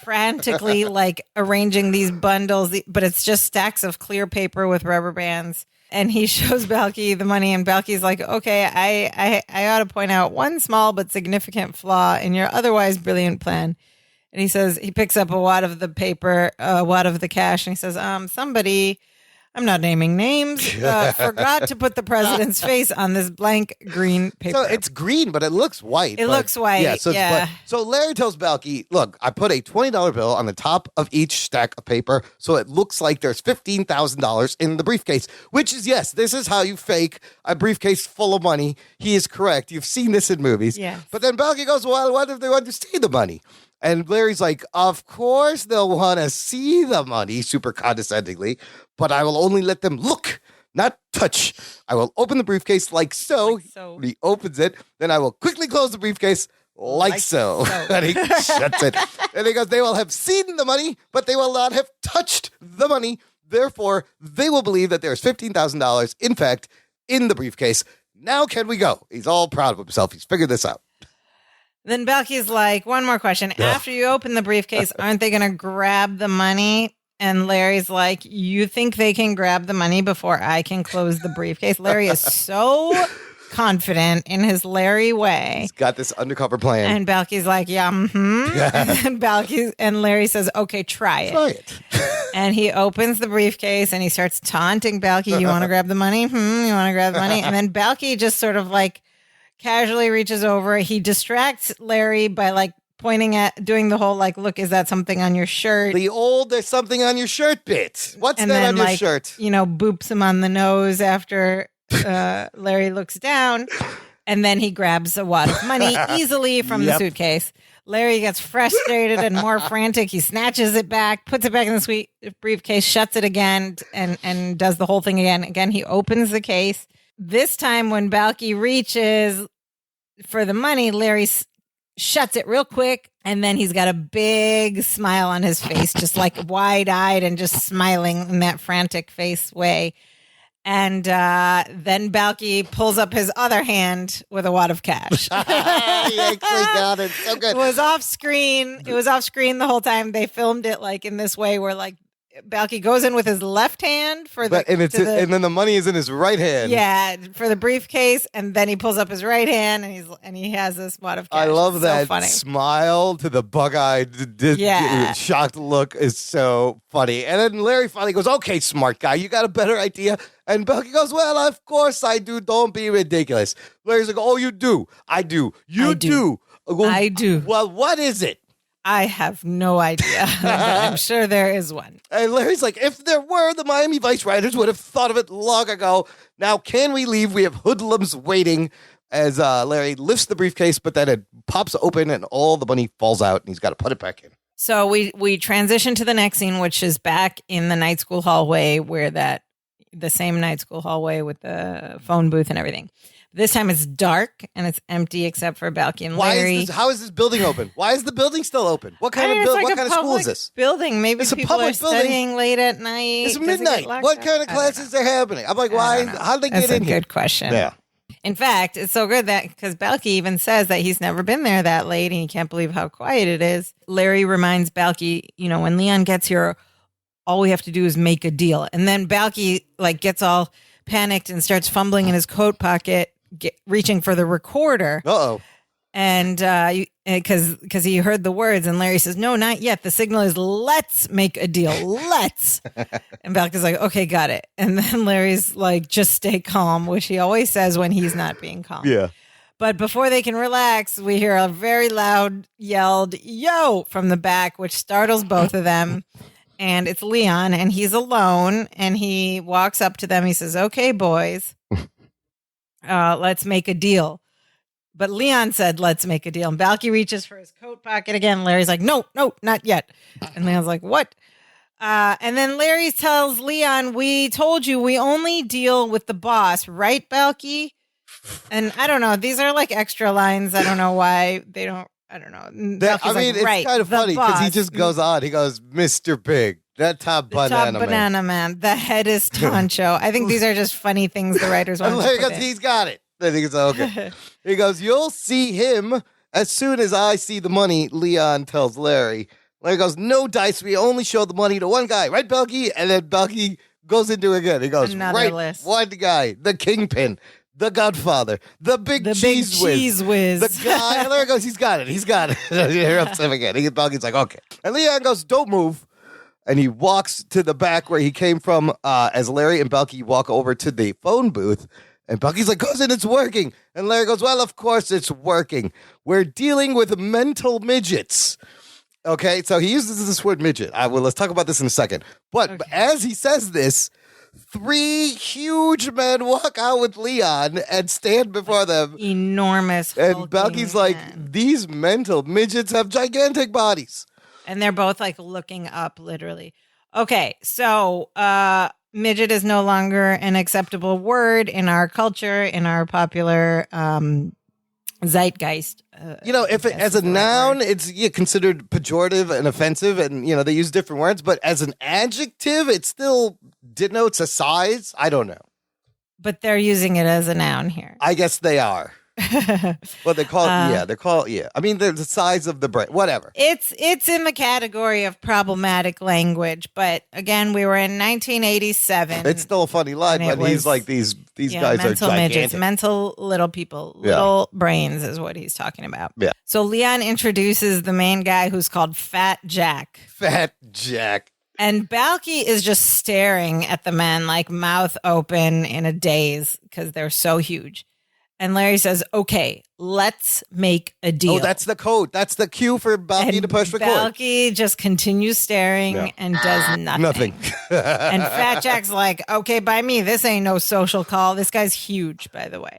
frantically like arranging these bundles, but it's just stacks of clear paper with rubber bands. And he shows Balky the money, and Balky's like, okay, I ought to point out one small but significant flaw in your otherwise brilliant plan. And he says, he picks up a wad of the paper, a wad of the cash, and he says, somebody, I'm not naming names, forgot to put the president's face on this blank green paper. So it's green, but it looks white. It looks white. Yeah. So Larry tells Balky, look, I put a $20 bill on the top of each stack of paper, so it looks like there's $15,000 in the briefcase, which is, yes, this is how you fake a briefcase full of money. He is correct. You've seen this in movies. Yes. But then Balky goes, well, what if they want to see the money? And Larry's like, of course they'll want to see the money, super condescendingly, but I will only let them look, not touch. I will open the briefcase like so. When he opens it, then I will quickly close the briefcase like so. And he shuts it. And he goes, they will have seen the money, but they will not have touched the money. Therefore, they will believe that there's $15,000, in fact, in the briefcase. Now can we go? He's all proud of himself. He's figured this out. Then Balky's like, one more question. After you open the briefcase, aren't they going to grab the money? And Larry's like, you think they can grab the money before I can close the briefcase? Larry is so confident in his Larry way. He's got this undercover plan. And Balky's like, yeah, and Larry says, okay, try it. Try it. And he opens the briefcase and he starts taunting Balky. You want to grab the money? You want to grab the money? And then Balky just sort of like casually reaches over. He distracts Larry by like doing the whole like, look, is that something on your shirt? The old, there's something on your shirt bit. What's that on your shirt? You know, boops him on the nose after Larry looks down. And then he grabs a wad of money easily from the suitcase. Larry gets frustrated and more frantic. He snatches it back, puts it back in the briefcase, shuts it again, and does the whole thing again. Again, he opens the case. This time when Balky reaches for the money, Larry shuts it real quick, and then he's got a big smile on his face, just like wide-eyed and just smiling in that frantic face way. And then Balky pulls up his other hand with a wad of cash. He actually got it. So good. It was off screen. It was off screen the whole time. They filmed it like in this way where like Balky goes in with his left hand and then the money is in his right hand. Yeah, for the briefcase, and then he pulls up his right hand and he has this wad of cash. I love that funny. smile to the bug-eyed, shocked look is so funny. And then Larry finally goes, "Okay, smart guy, you got a better idea." And Balky goes, "Well, of course I do. Don't be ridiculous." Larry's like, "Oh, you do? I do. You do. I do. Well, what is it?" I have no idea. I'm sure there is one. And Larry's like, if there were, the Miami Vice writers would have thought of it long ago. Now, can we leave? We have hoodlums waiting. As Larry lifts the briefcase, but then it pops open and all the money falls out and he's got to put it back in. So we transition to the next scene, which is back in the night school hallway where the same night school hallway with the phone booth and everything. This time it's dark and it's empty except for Balky and Larry. How is this building open? Why is the building still open? What kind of school is this? Building. Maybe it's people are studying late at night. It's midnight. What kind of classes are happening? I'm like, why? How did they get in here? That's a good question. Yeah. In fact, it's so good that because Balky even says that he's never been there that late and he can't believe how quiet it is. Larry reminds Balky, when Leon gets here, all we have to do is make a deal. And then Balky gets all panicked and starts fumbling in his coat pocket, reaching for the recorder. Uh-oh. And because he heard the words, and Larry says, no, not yet. The signal is let's make a deal. Let's. And Balky's like, okay, got it. And then Larry's like, just stay calm, which he always says when he's not being calm. Yeah. But before they can relax, we hear a very loud yelled, yo, from the back, which startles both of them. And it's Leon, and he's alone, and he walks up to them. He says, okay, boys, let's make a deal. But Leon said, let's make a deal. And Balky reaches for his coat pocket again. Larry's like, no, not yet. And Leon's like, what? And then Larry tells Leon, we told you we only deal with the boss, right, Balky? And I don't know. These are like extra lines. I don't know why they don't. I don't know. I mean, it's kind of funny because he just goes on. He goes, Mr. Big, that top banana man. The head is Toncho. I think these are just funny things the writers want to put in. He's got it. I think it's okay. He goes, you'll see him as soon as I see the money, Leon tells Larry. Larry goes, no dice. We only show the money to one guy. Right, Balky? And then Balky goes into it again. He goes, another list. One guy, the kingpin. The Godfather, the big cheese whiz. The guy, and Larry goes, he's got it. Here up him again. Balky's like, okay. And Leon goes, don't move. And he walks to the back where he came from as Larry and Balky walk over to the phone booth. And Balky's like, cousin, it's working. And Larry goes, well, of course it's working. We're dealing with mental midgets. Okay, so he uses this word midget. Let's talk about this in a second. But as he says this, 3 huge men walk out with Leon and stand before them. Enormous. And Balky's like, these mental midgets have gigantic bodies. And they're both like looking up, literally. Okay, so midget is no longer an acceptable word in our culture, in our popular zeitgeist. If as a noun, it's considered pejorative and offensive, and they use different words. But as an adjective, it still denotes a size. I don't know. But they're using it as a noun here. I guess they are. Well, they call it. I mean, the size of the brain. Whatever. It's in the category of problematic language. But again, we were in 1987. It's still a funny line, but he's like these guys are gigantic. Midgets, mental little people, little brains is what he's talking about. Yeah. So Leon introduces the main guy who's called Fat Jack. Fat Jack. And Balky is just staring at the men, like mouth open in a daze because they're so huge. And Larry says, okay, let's make a deal. Oh, that's the code. That's the cue for Balky to push record. Balky just continues staring and does nothing. And Fat Jack's like, okay, by me, this ain't no social call. This guy's huge, by the way.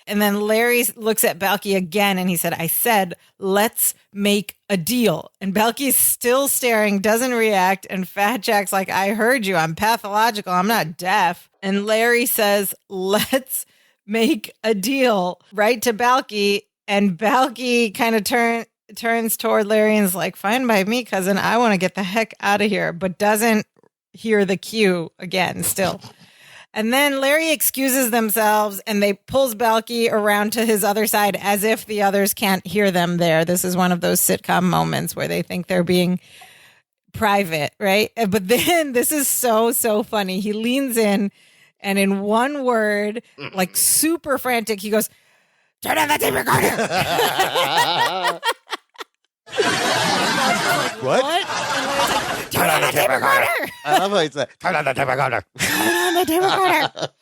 And then Larry looks at Balky again and he said, I said, let's make a deal. And Balky's still staring, doesn't react. And Fat Jack's like, I heard you. I'm pathological. I'm not deaf. And Larry says, let's make a deal, right to Balky. And Balky kind of turns toward Larry and is like, fine by me, cousin. I want to get the heck out of here, but doesn't hear the cue again still. And then Larry excuses themselves and they pulls Balky around to his other side as if the others can't hear them there. This is one of those sitcom moments where they think they're being private, right? But then this is so funny. He leans in and in one word, like super frantic, he goes, turn on the tape recorder. What? Turn on the tape recorder. I love how he said, turn on the tape recorder. Turn on the tape recorder.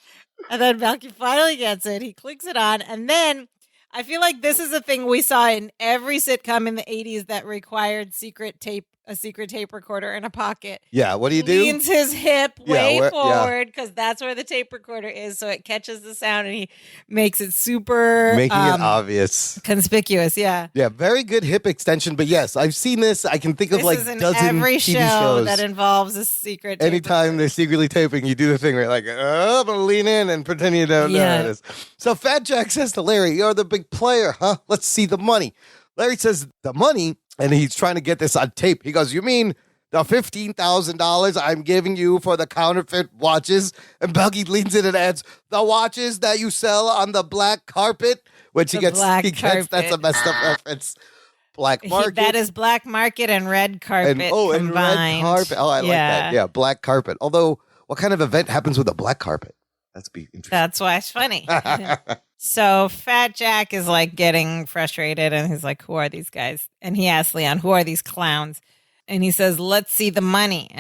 And then Balky finally gets it. He clicks it on. And then I feel like this is a thing we saw in every sitcom in the 80s that required a secret tape recorder in a pocket. Yeah, what do you do? Leans his hip way forward because that's where the tape recorder is, so it catches the sound and he makes it super making it obvious, conspicuous. Yeah, very good hip extension. But yes, I've seen this. I can think of like dozen every TV show shows that involves a secret tape anytime recorder. they're secretly taping, you do the thing where you're like, oh, I'm gonna lean in and pretend you don't know what it is. So Fat Jack says to Larry, you're the big player, huh? Let's see the money. Larry says the money. And he's trying to get this on tape. He goes, you mean the $15,000 I'm giving you for the counterfeit watches? And Balky leans in and adds, the watches that you sell on the black carpet? Which he gets, that's a messed up reference. Black market. That is black market and red carpet combined. And red carpet. Oh, I like that. Yeah, black carpet. Although, what kind of event happens with a black carpet? That's be interesting. That's why it's funny. So Fat Jack is like getting frustrated and he's like, who are these guys? And he asks Leon, who are these clowns? And he says, let's see the money.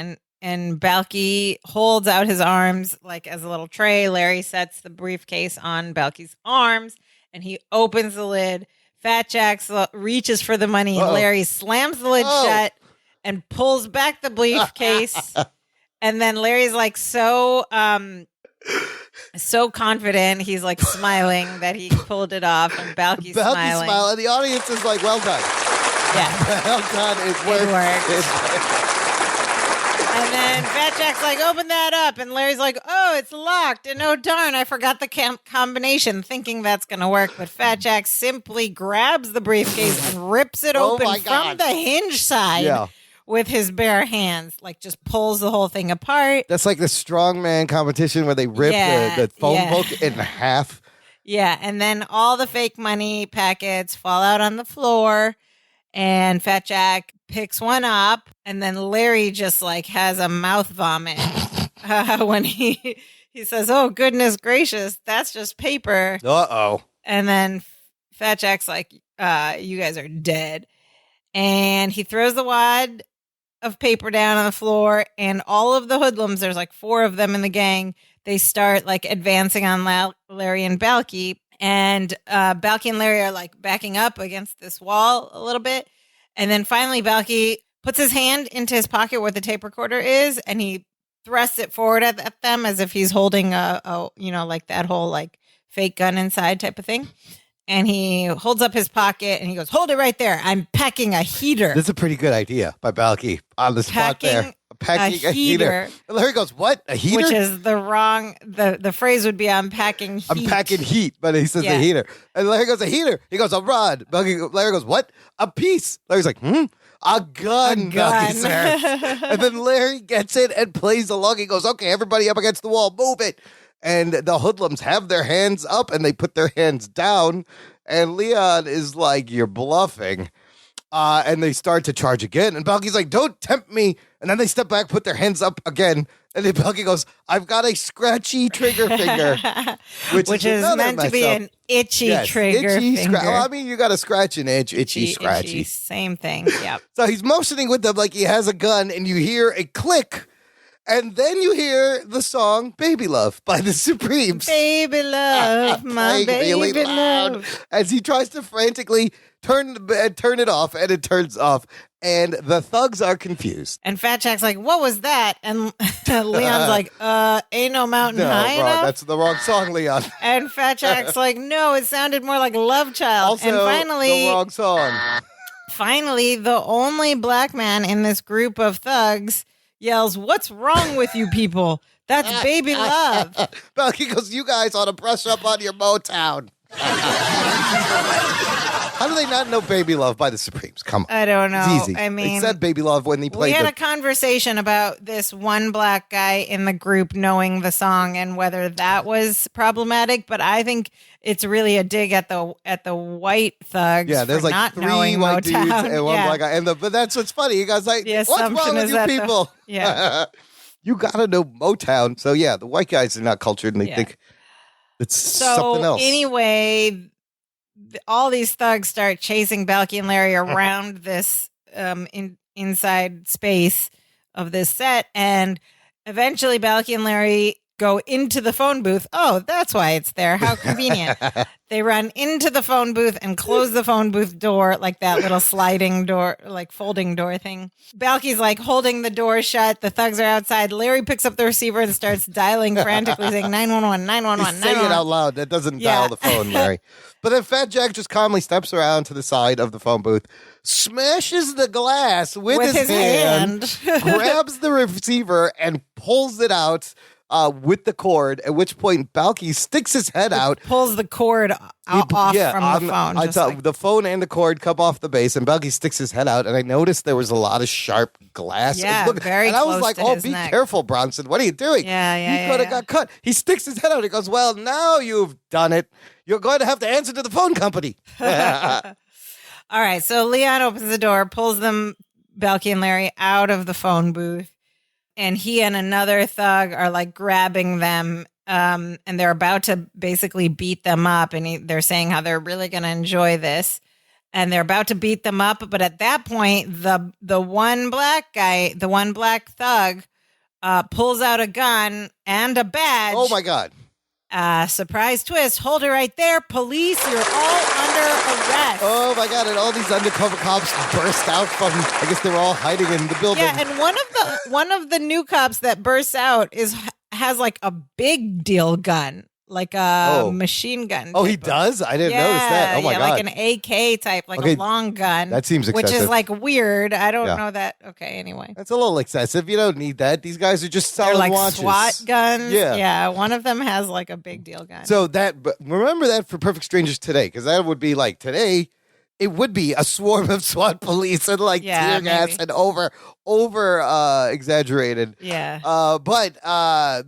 And Balky holds out his arms like as a little tray. Larry sets the briefcase on Balky's arms and he opens the lid. Fat Jack reaches for the money and Larry slams the lid shut and pulls back the briefcase. And then Larry's like so confident. He's like smiling that he pulled it off, and Balky's smiling. And the audience is like, well done. Yeah. Well done. It worked. And then Fat Jack's like, open that up. And Larry's like, oh, it's locked. And oh, darn, I forgot the combination, thinking that's going to work. But Fat Jack simply grabs the briefcase and rips it open from the hinge side with his bare hands. Like, just pulls the whole thing apart. That's like the strongman competition where they rip the phone book in half. Yeah, and then all the fake money packets fall out on the floor. And Fat Jack picks one up, and then Larry just like has a mouth vomit when he says, "Oh goodness gracious, that's just paper." Uh-oh. And then Fat Jack's like, "You guys are dead," and he throws the wad of paper down on the floor, and all of the hoodlums, there's like 4 of them in the gang, they start like advancing on Larry and Balky. And Balky and Larry are like backing up against this wall a little bit. And then finally Balky puts his hand into his pocket where the tape recorder is, and he thrusts it forward at them as if he's holding a like that whole like fake gun inside type of thing. And he holds up his pocket and he goes, hold it right there. I'm packing a heater. This is a pretty good idea by Balky on the spot there. Packing a heater. And Larry goes, what? A heater? Which is the wrong, the phrase would be I'm packing heat. I'm packing heat, but he says a heater. And Larry goes, a heater. He goes, a rod. Larry goes, what? A piece. Larry's like, a gun. Balky says. And then Larry gets it and plays along. He goes, okay, everybody up against the wall. Move it. And the hoodlums have their hands up and they put their hands down. And Leon is like, you're bluffing. And they start to charge again. And Balky's like, don't tempt me. And then they step back, put their hands up again. And then Balky goes, I've got a scratchy trigger finger. Which is meant to be an itchy trigger finger. Well, I mean, you got to scratch an itch, itchy, scratchy. Itchy, same thing, yep. So he's motioning with them like he has a gun. And you hear a click. And then you hear the song Baby Love by the Supremes. Baby love, my baby really love. As he tries to frantically turn it off, and it turns off. And the thugs are confused. And Fat Jack's like, what was that? And Leon's like, ain't no mountain high enough. That's the wrong song, Leon. And Fat Jack's like, no, it sounded more like Love Child. Also, and finally, the wrong song. Finally, the only black man in this group of thugs yells, what's wrong with you people? That's Baby Love. Balky goes, you guys ought to brush up on your Motown. How do they not know Baby Love by the Supremes? Come on. I don't know. It's easy. I mean, they said Baby Love when they played we had a conversation about this one black guy in the group knowing the song and whether that was problematic, but I think it's really a dig at the white thugs. Yeah, there's for like not 3 knowing white Motown. dudes and one black guy. But that's what's funny. You guys like, what's wrong with you people? You gotta know Motown. So yeah, the white guys are not cultured and they think it's something else. Anyway, all these thugs start chasing Balky and Larry around this inside space of this set, and eventually Balky and Larry go into the phone booth. Oh, that's why it's there. How convenient. They run into the phone booth and close the phone booth door, like that little sliding door, like folding door thing. Balky's like holding the door shut. The thugs are outside. Larry picks up the receiver and starts dialing frantically, saying 911, 911, Say it out loud. That doesn't dial the phone, Larry. But then Fat Jack just calmly steps around to the side of the phone booth, smashes the glass with his hand, grabs the receiver, and pulls it out with the cord, at which point Balky sticks his head out. Pulls the cord off from the phone. The phone and the cord come off the base, and Balky sticks his head out, and I noticed there was a lot of sharp glass. Yeah, very and I was like, close to be neck. careful, Bronson. What are you doing? Yeah, He could have got cut. He sticks his head out. He goes, well, now you've done it. You're going to have to answer to the phone company. All right, so Leon opens the door, pulls Balky and Larry out of the phone booth, and he and another thug are like grabbing them and they're about to basically beat them up. And they're saying how they're really going to enjoy this. And they're about to beat them up. But at that point, the one black guy, the one black thug, pulls out a gun and a badge. Oh, my God. Surprise twist. Hold it right there. Police, you're all under arrest. Oh, my God. And all these undercover cops burst out from, I guess they were all hiding in the building. Yeah, and one of the new cops that bursts out has like a big deal gun. Like a machine gun. Oh, he does? I didn't notice that. Oh, my God. Like an AK type, like a long gun. That seems excessive. Which is like weird. I don't know that. Okay, anyway. That's a little excessive. You don't need that. These guys are just selling They're like watches. SWAT guns. Yeah. Yeah, one of them has like a big deal gun. So remember that for Perfect Strangers today, because that would be like today, it would be a swarm of SWAT police and like tear gas and over exaggerated. Yeah. But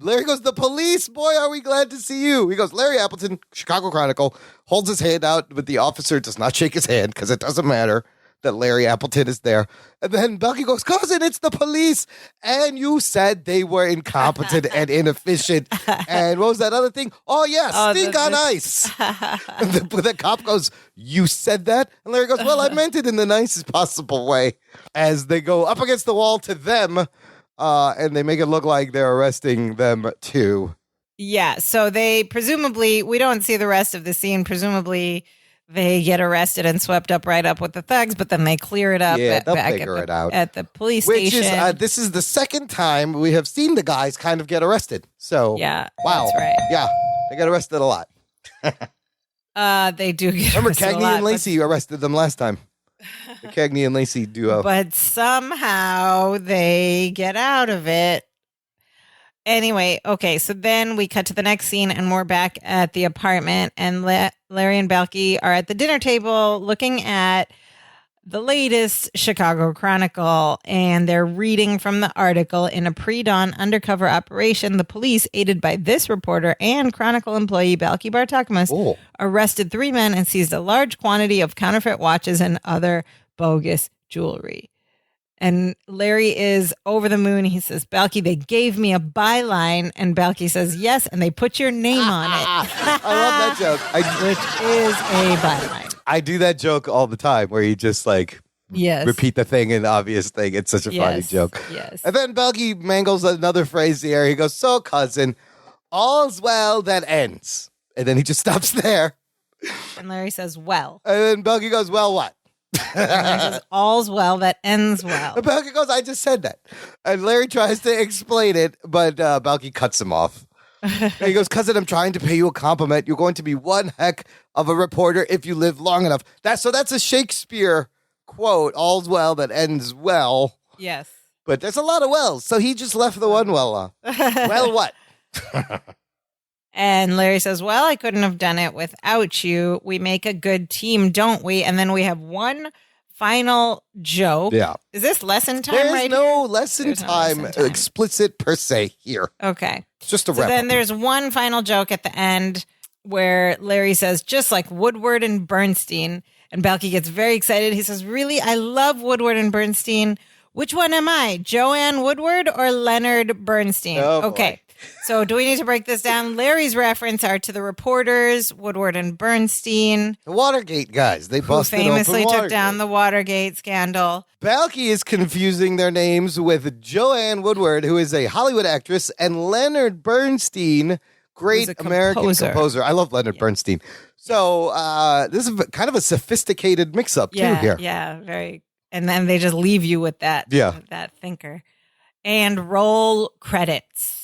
Larry goes, the police, boy, are we glad to see you. He goes, Larry Appleton, Chicago Chronicle, holds his hand out, but the officer does not shake his hand because it doesn't matter that Larry Appleton is there. And then Belky goes, cousin, it's the police. And you said they were incompetent and inefficient. And what was that other thing? Oh, yeah, stink on ice. And the cop goes, you said that? And Larry goes, well, I meant it in the nicest possible way. As they go up against the wall to them, and they make it look like they're arresting them too. Yeah, so they presumably, we don't see the rest of the scene, presumably they get arrested and swept up right up with the thugs, but then they clear it up they'll figure it out at the police station. This is the second time we have seen the guys kind of get arrested. So yeah, wow, that's right. Yeah, they get arrested a lot. They do get Remember arrested Cagney a lot, and Lacey arrested them last time. The Cagney and Lacey duo. But somehow they get out of it. Anyway, okay, so then we cut to the next scene and we're back at the apartment and Larry and Belky are at the dinner table looking at the latest Chicago Chronicle and they're reading from the article. In a pre-dawn undercover operation, the police, aided by this reporter and Chronicle employee Belky Bartakamus, arrested 3 men and seized a large quantity of counterfeit watches and other bogus jewelry. And Larry is over the moon. He says, Belky, they gave me a byline. And Belky says, yes, and they put your name on it. I love that joke. Which is a byline. I do that joke all the time where you just like repeat the thing and the obvious thing. It's such a funny joke. Yes. And then Belky mangles another phrase here. He goes, so cousin, all's well that ends. And then he just stops there. And Larry says, well. And then Belky goes, well, what? And Larry says, all's well that ends well. And Belky goes, I just said that. And Larry tries to explain it, but Belky cuts him off. And he goes, cousin, I'm trying to pay you a compliment. You're going to be one heck of a reporter if you live long enough. That's a Shakespeare quote, all's well that ends well. Yes. But there's a lot of wells, so he just left the one well off. Well, what? And Larry says, well, I couldn't have done it without you. We make a good team, don't we? And then we have one final joke. Yeah. Is this lesson time There's right no here? lesson time explicit per se here. Okay. It's just a So wrap then up. there's one final joke at the end where Larry says, just like Woodward and Bernstein. And Belky gets very excited. He says, really? I love Woodward and Bernstein. Which one am I? Joanne Woodward or Leonard Bernstein? Oh, okay. boy. So do we need to break this down? Larry's reference are to the reporters, Woodward and Bernstein. The Watergate guys. They Who busted famously open took down the Watergate scandal. Belky is confusing their names with Joanne Woodward, who is a Hollywood actress, and Leonard Bernstein, great Who's a American composer. composer. I love Leonard Bernstein. So this is kind of a sophisticated mix-up too here. Yeah, very. And then they just leave you with that, Yeah. with that thinker. And roll credits.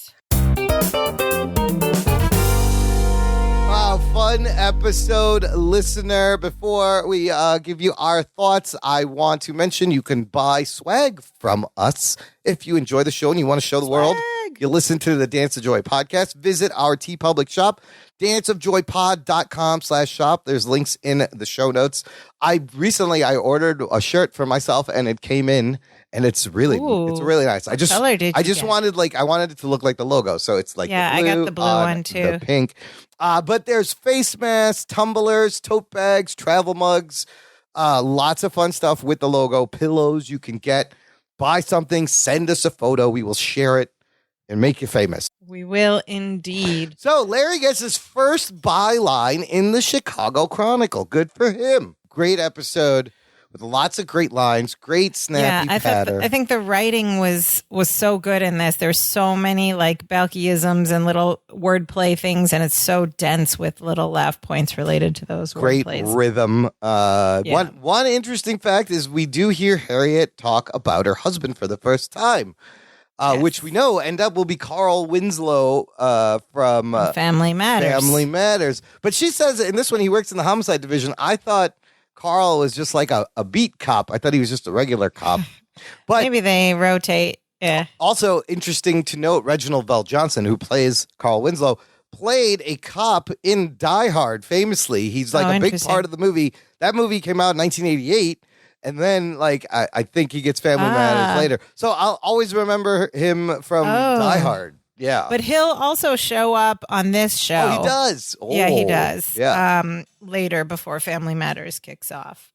Wow, fun episode, listener. Before we give you our thoughts, I want to mention you can buy swag from us if you enjoy the show and you want to show the world. You listen to the Dance of Joy podcast. Visit our TeePublic shop, danceofjoypod.com/shop. There's links in the show notes. I ordered a shirt for myself and it came in. And it's really nice. I just wanted I wanted it to look like the logo. So it's like Yeah, the blue, I got the blue one too. The pink. But there's face masks, tumblers, tote bags, travel mugs, lots of fun stuff with the logo, pillows you can get. Buy something, send us a photo. We will share it and make you famous. We will indeed. So Larry gets his first byline in the Chicago Chronicle. Good for him. Great episode with lots of great lines, great snappy patter. I think the writing was so good in this. There's so many like Balkyisms and little wordplay things, and it's so dense with little laugh points related to those great wordplays. Rhythm. One interesting fact is we do hear Harriet talk about her husband for the first time. Yes. Which we know end up will be Carl Winslow from Family Matters. Family Matters. But she says in this one he works in the homicide division. I thought Carl was just like a beat cop. I thought he was just a regular cop. But maybe they rotate. Yeah. Also interesting to note, Reginald Vell Johnson, who plays Carl Winslow, played a cop in Die Hard famously. He's like a big part of the movie. That movie came out in 1988. And then, like, I think he gets Family Matters later. So I'll always remember him from Die Hard. Yeah. But he'll also show up on this show. Oh, he does? Oh, yeah, he does. Yeah. Later, before Family Matters kicks off.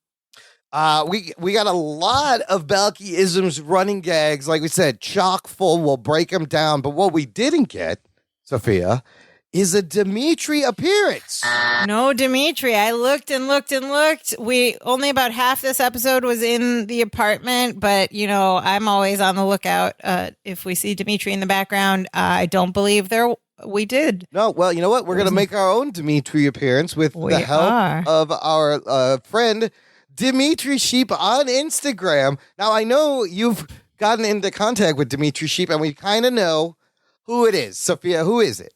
We got a lot of Balky-isms, running gags. Like we said, chock full. We'll break them down. But what we didn't get, Sophia, is a Dimitri appearance. No Dimitri. I looked and looked and looked. We only about half this episode was in the apartment, but I'm always on the lookout. If we see Dimitri in the background, I don't believe we did. No, well, you know what? We're going to make our own Dimitri appearance with the help of our friend Dimitri Sheep on Instagram. Now, I know you've gotten into contact with Dimitri Sheep, and we kind of know who it is. Sophia, who is it?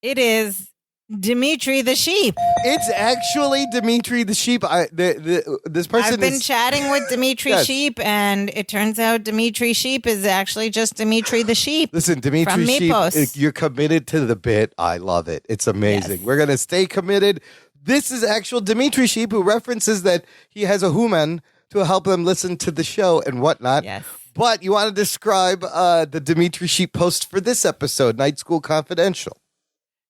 It is Dimitri the Sheep. It's actually Dimitri the Sheep. This person I've been chatting with Dimitri Sheep, and it turns out Dimitri Sheep is actually just Dimitri the Sheep. Listen, Dimitri Sheep, you're committed to the bit. I love it. It's amazing. Yes. We're going to stay committed. This is actual Dimitri Sheep, who references that he has a human to help them listen to the show and whatnot. Yes. But you want to describe the Dimitri Sheep post for this episode, Night School Confidential.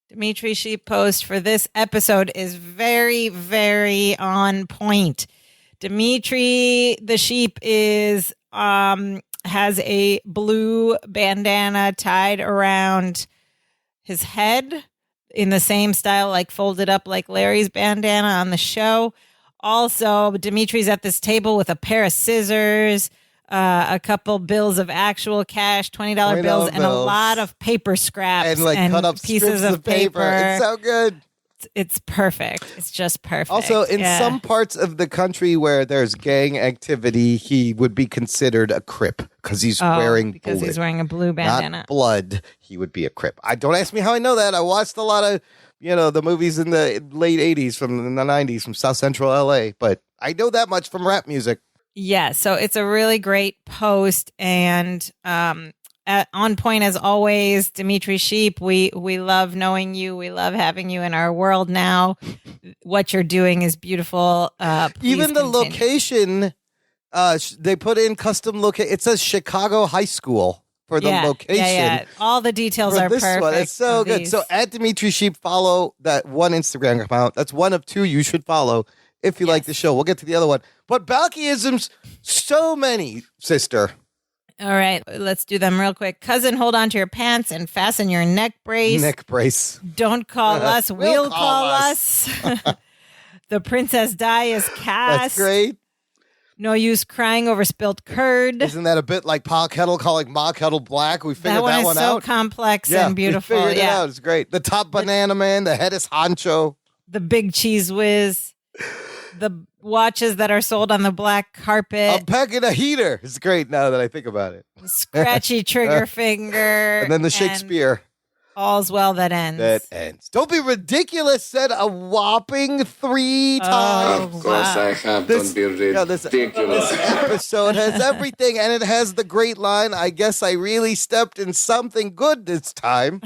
Dimitri Sheep post for this episode is very, very on point. Dimitri the Sheep has a blue bandana tied around his head in the same style, like folded up like Larry's bandana on the show. Also, Dimitri's at this table with a pair of scissors, a couple bills of actual cash, $20 bills, and a lot of paper scraps and like cut up pieces of paper. It's so good. It's perfect. It's just perfect. Also, in some parts of the country where there's gang activity, he would be considered a Crip because he's wearing he's wearing a blue bandana. Not blood. He would be a Crip. Don't ask me how I know that. I watched a lot of the movies in the late 80s from the 90s from South Central LA, but I know that much from rap music. Yeah, so it's a really great post, and on point as always. Dimitri Sheep, we love knowing you. We love having you in our world now. What you're doing is beautiful. Even the location, they put in custom location. It says Chicago High School for the location. Yeah. All the details are perfect. One. It's so good. So at Dimitri Sheep, follow that one Instagram account. That's one of two you should follow if you like the show. We'll get to the other one. But Balkyisms, so many, sister. All right, let's do them real quick. Cousin, hold on to your pants and fasten your neck brace. Neck brace. Don't call us. We'll call us. The Princess Di is cast. That's great. No use crying over spilt curd. Isn't that a bit like Pa Kettle calling Ma Kettle black? We figured that one out. That one is so complex and beautiful. We figured it out. It's great. The top banana man, the head is honcho. The big cheese whiz. The watches that are sold on the black carpet. A peck and a heater. It's great now that I think about it. Scratchy trigger finger. And then the Shakespeare. All's well that ends. Don't be ridiculous, said a whopping 3 times. Of course I have. Don't be ridiculous. This episode has everything, and it has the great line, I guess I really stepped in something good this time.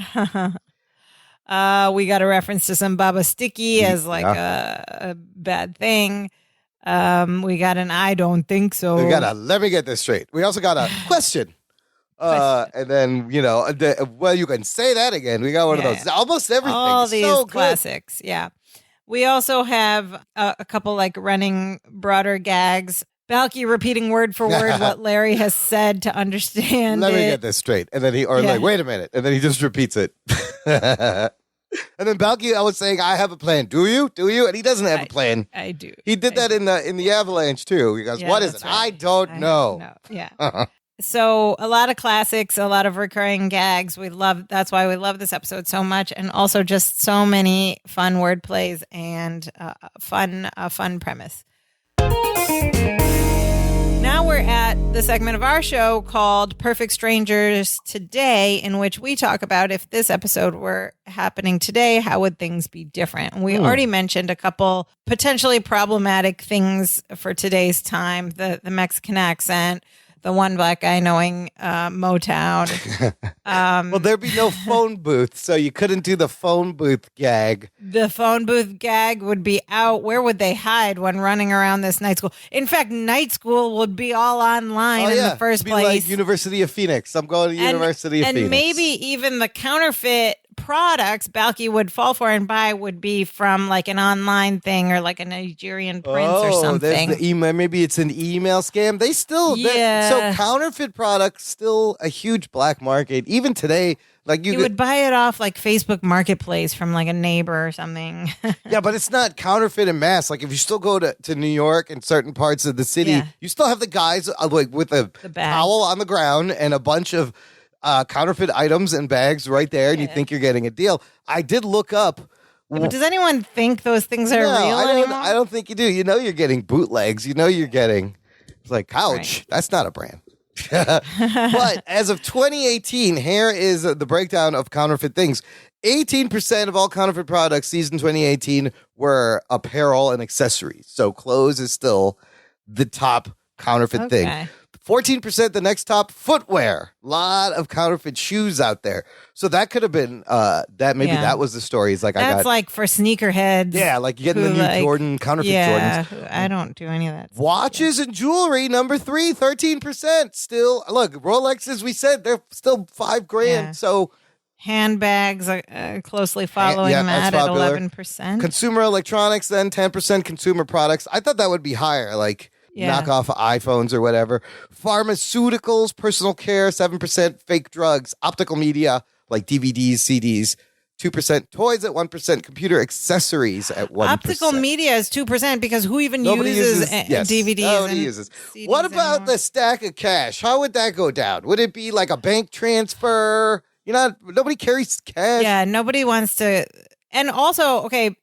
We got a reference to some Baba Sticky as like a bad thing. We got an I don't think so. Let me get this straight. We also got a question. And then, you can say that again. We got one of those. Almost everything. All these so classics. Yeah. We also have a couple like running broader gags. Balky repeating word for word what Larry has said to understand Let it. me get this straight. And then like, wait a minute. And then he just repeats it. And then Balky, I was saying, I have a plan. Do you? And he doesn't have a plan. I do. He did that in the Avalanche too. He goes, what is it? Right. I don't know. Yeah. So a lot of classics, a lot of recurring gags. That's why we love this episode so much. And also just so many fun word plays and fun premise. Now we're at the segment of our show called Perfect Strangers Today, in which we talk about if this episode were happening today, how would things be different? And we already mentioned a couple potentially problematic things for today's time, the Mexican accent, the one black guy knowing Motown. Well, there'd be no phone booth, so you couldn't do the phone booth gag. The phone booth gag would be out. Where would they hide when running around this night school? In fact, night school would be all online in the first It'd be place. like University of Phoenix. I'm going to University of Phoenix. And maybe even the counterfeit products Balky would fall for and buy would be from like an online thing or like a Nigerian prince or something. There's the email. Maybe it's an email scam. They still, so counterfeit products still a huge black market. Even today, like you would buy it off like Facebook Marketplace from like a neighbor or something. Yeah, but it's not counterfeit en masse. Like if you still go to New York and certain parts of the city, you still have the guys like with a towel on the ground and a bunch of counterfeit items and bags right there, and you think you're getting a deal. I did look up. But does anyone think those things are real anymore? I don't think you do. You know you're getting bootlegs. You know you're getting, it's like, Couch. Right. That's not a brand. But as of 2018, here is the breakdown of counterfeit things. 18% of all counterfeit products season 2018 were apparel and accessories. So clothes is still the top counterfeit thing. 14% the next top, footwear. A lot of counterfeit shoes out there. So that could have been that was the story. It's like that's like for sneakerheads. Yeah, like getting the new Jordan, counterfeit Jordans. I don't do any of that. Watches and jewelry, number 3, 13%. Still, look, Rolexes, we said they're still $5,000. Yeah. So handbags are closely following that at 11%. Consumer electronics, then 10%. Consumer products. I thought that would be higher, like knock off iPhones or whatever. Pharmaceuticals, personal care, 7%. Fake drugs, optical media like DVDs, CDs, 2%. Toys at 1%. Computer accessories at 1%. Optical media is 2% because who even uses DVDs? Nobody uses. CDs what about anymore? the stack of cash? How would that go down? Would it be like a bank transfer? Nobody carries cash. Yeah, nobody wants to. And also, okay,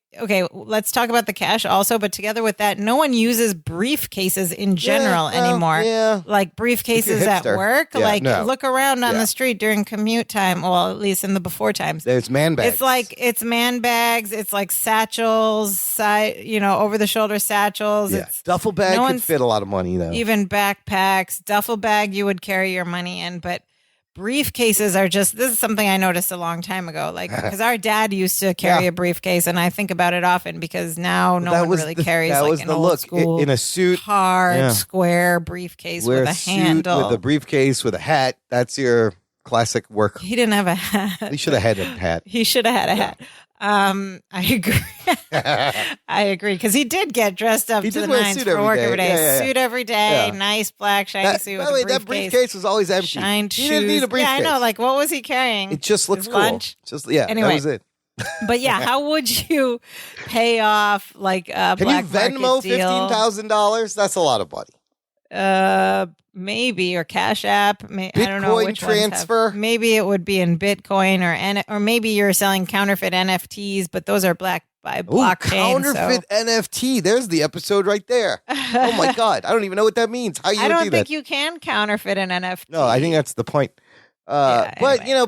let's talk about the cash also, but together with that, no one uses briefcases in general anymore. Yeah. Like briefcases at work. Look around on the street during commute time, well, at least in the before times. There's man bags. It's man bags, it's like satchels, over the shoulder satchels. Yeah. Duffel bag could fit a lot of money though. Even backpacks, duffel bag you would carry your money in, but briefcases are this is something I noticed a long time ago, like because our dad used to carry a briefcase, and I think about it often because now no one really carries like an old school in a suit, hard square briefcase with a handle, with a briefcase with a hat. That's your classic work. He didn't have a hat. He should have had a hat. He should have had a hat. I agree. I agree because he did get dressed up to the nines for work every day. Suit every day, nice black shiny suit. By the way, that briefcase was always empty. Shined shoes. He didn't need a briefcase. Yeah, I know. Like, what was he carrying? It just looks cool. Lunch? Anyway, that was it. But yeah, how would you pay off like a black Can you Venmo $15,000? That's a lot of money. Maybe, or Cash App. I don't know which transfer. Maybe it would be in Bitcoin or maybe you're selling counterfeit NFTs, but those are black by blockchain. Counterfeit NFT. There's the episode right there. Oh my God, I don't even know what that means. How you do that? I don't think you can counterfeit an NFT. No, I think that's the point. But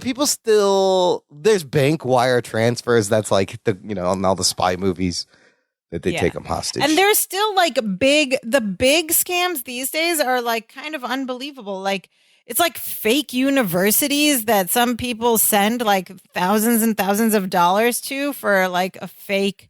people still there's bank wire transfers. That's like on all the spy movies. That they take them hostage. And there's still like the big scams these days are like kind of unbelievable. Like it's like fake universities that some people send like thousands and thousands of dollars to for like a fake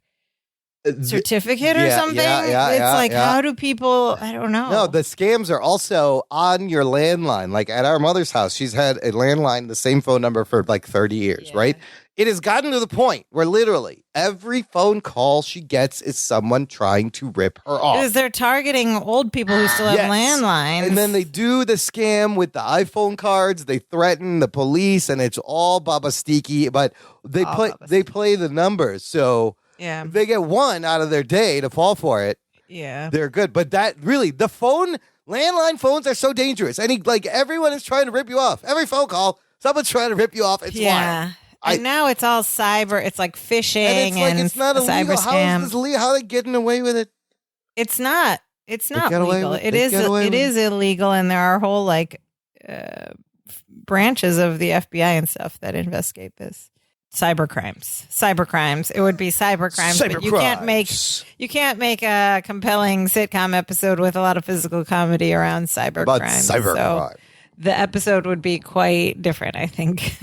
certificate or something. How do people, I don't know. No, the scams are also on your landline. Like at our mother's house, she's had a landline, the same phone number for like 30 years, right? it has gotten to the point where literally every phone call she gets is someone trying to rip her off. Because they're targeting old people who still have landlines. And then they do the scam with the iPhone cards. They threaten the police, and it's all Baba Steaky. But they play the numbers. So if they get one out of their day to fall for it, they're good. But that really, the landline phones are so dangerous. And everyone is trying to rip you off. Every phone call, someone's trying to rip you off. It's wild. And now it's all cyber. It's like phishing and it's not illegal. cyber scam. How are they getting away with it? It's not. It's not legal. It is illegal, and there are whole branches of the FBI and stuff that investigate this. Cybercrimes. It would be cybercrimes, but you can't make a compelling sitcom episode with a lot of physical comedy around cybercrimes. So the episode would be quite different, I think.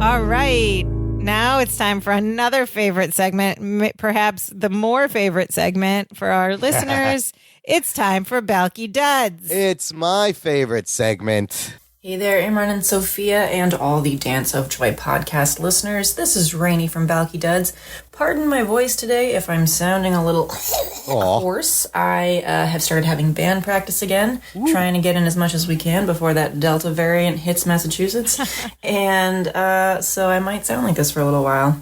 All right. Now it's time for another favorite segment, perhaps the more favorite segment for our listeners. It's time for Balky Duds. It's my favorite segment. Hey there, Imran and Sophia, and all the Dance of Joy podcast listeners. This is Rainey from Balky Duds. Pardon my voice today if I'm sounding a little hoarse. I have started having band practice again, trying to get in as much as we can before that Delta variant hits Massachusetts. And so I might sound like this for a little while.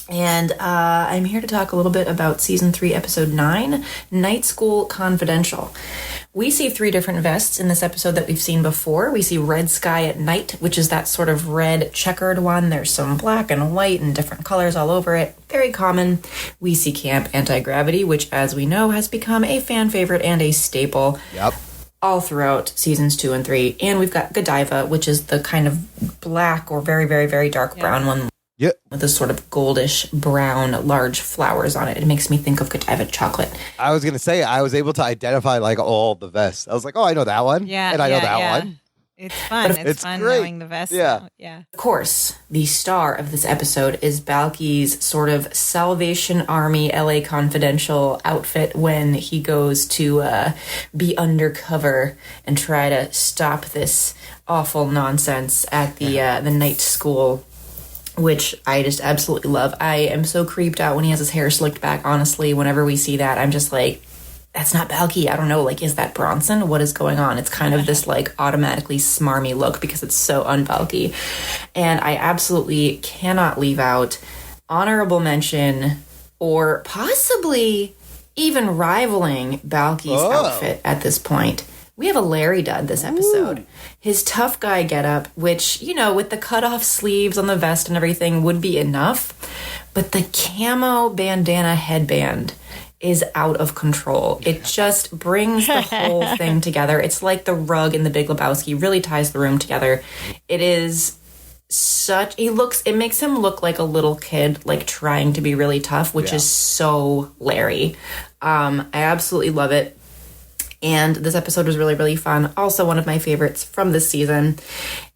And I'm here to talk a little bit about Season 3, Episode 9, Night School Confidential. We see 3 different vests in this episode that we've seen before. We see Red Sky at Night, which is that sort of red checkered one. There's some black and white and different colors all over it. Very common. We see Camp Anti-Gravity, which, as we know, has become a fan favorite and a staple. Yep. All throughout Seasons 2 and 3. And we've got Godiva, which is the kind of black or very, very, very dark brown one. Yep. With this sort of goldish brown large flowers on it. It makes me think of Godiva chocolate. I was going to say, I was able to identify all the vests. I was like, oh, I know that one. Yeah. And I know that one. It's fun. It's fun great. knowing the vests. Yeah. Yeah. Of course, the star of this episode is Balky's sort of Salvation Army LA Confidential outfit when he goes to be undercover and try to stop this awful nonsense at the night school, which I just absolutely love. I am so creeped out when he has his hair slicked back, honestly. Whenever we see that, I'm just like, that's not Balky. I don't know, is that Bronson? What is going on? It's kind of this, automatically smarmy look because it's so un-Balky. And I absolutely cannot leave out honorable mention or possibly even rivaling Balky's outfit at this point. We have a Larry Dud this episode. Ooh. His tough guy getup, which, with the cut-off sleeves on the vest and everything would be enough. But the camo bandana headband is out of control. It just brings the whole thing together. It's like the rug in The Big Lebowski, really ties the room together. It is it makes him look like a little kid, trying to be really tough, which is so Larry. I absolutely love it. And this episode was really, really fun. Also one of my favorites from this season.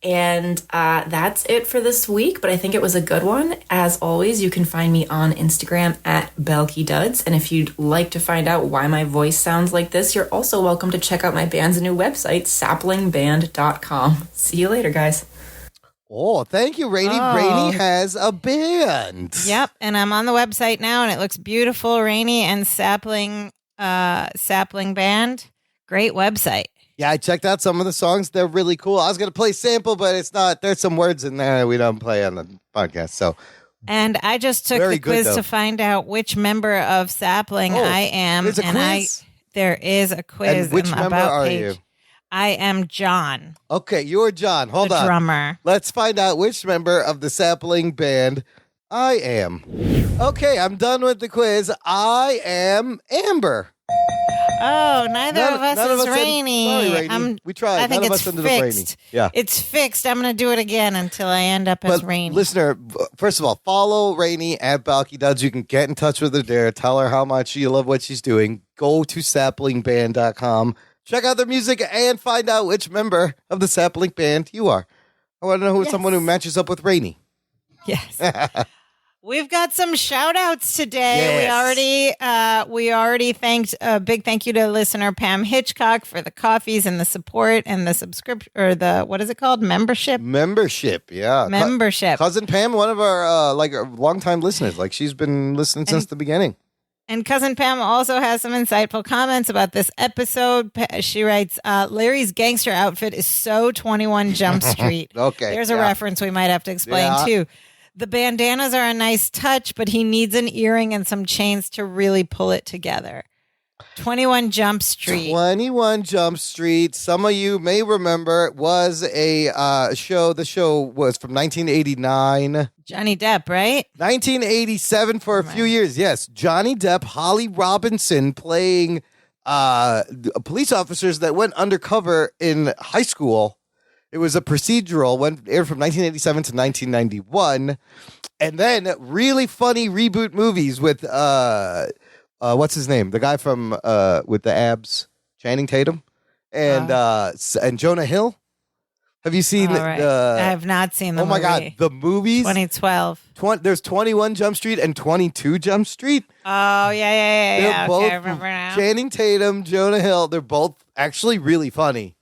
And that's it for this week, but I think it was a good one. As always, you can find me on Instagram at BalkyDuds. And if you'd like to find out why my voice sounds like this, you're also welcome to check out my band's new website, saplingband.com. See you later, guys. Oh, thank you, Rainey. Oh. Rainey has a band. Yep, and I'm on the website now, and it looks beautiful. Rainey and Sapling Band. Great website. Yeah, I checked out some of the songs. They're really cool. I was going to play sample, but it's not. There's some words in there we don't play on the podcast. So, and I just took the quiz to find out which member of Sapling I am. There's a quiz? There is a quiz. And which member are you? I am John. Okay, you're John. Hold on. Drummer. Let's find out which member of the Sapling Band I am. Okay, I'm done with the quiz. I am Amber. Oh, neither of us is Rainey. Sorry, Rainey. We tried. I think None of it's us ended up Rainey. fixed. Yeah. It's fixed. I'm going to do it again until I end up as Rainey. Listener, first of all, follow Rainey at BalkyDuds. You can get in touch with her there. Tell her how much you love what she's doing. Go to saplingband.com. Check out their music and find out which member of the Sapling Band you are. I want to know someone who matches up with Rainey. Yes. We've got some shout outs today. Yes. We already thanked a big thank you to listener Pam Hitchcock for the coffees and the support and the subscription or the, what is it called? Membership. Yeah. Membership. Cousin Pam, one of our longtime listeners. Like she's been listening since the beginning. And Cousin Pam also has some insightful comments about this episode. She writes, Larry's gangster outfit is so 21 Jump Street. Okay. There's a reference we might have to explain too. The bandanas are a nice touch, but he needs an earring and some chains to really pull it together. 21 Jump Street. 21 Jump Street. Some of you may remember it was a show. The show was from 1989. Johnny Depp, right? 1987 for a few years. Yes. Johnny Depp, Holly Robinson playing police officers that went undercover in high school. It was a procedural, aired from 1987 to 1991. And then really funny reboot movies with, what's his name? The guy from, with the abs, Channing Tatum, and Jonah Hill. Have you seen? I have not seen the movie. Oh my God, the movies. 2012. There's 21 Jump Street and 22 Jump Street. Oh, yeah. They're both I remember now. Channing Tatum, Jonah Hill. They're both actually really funny.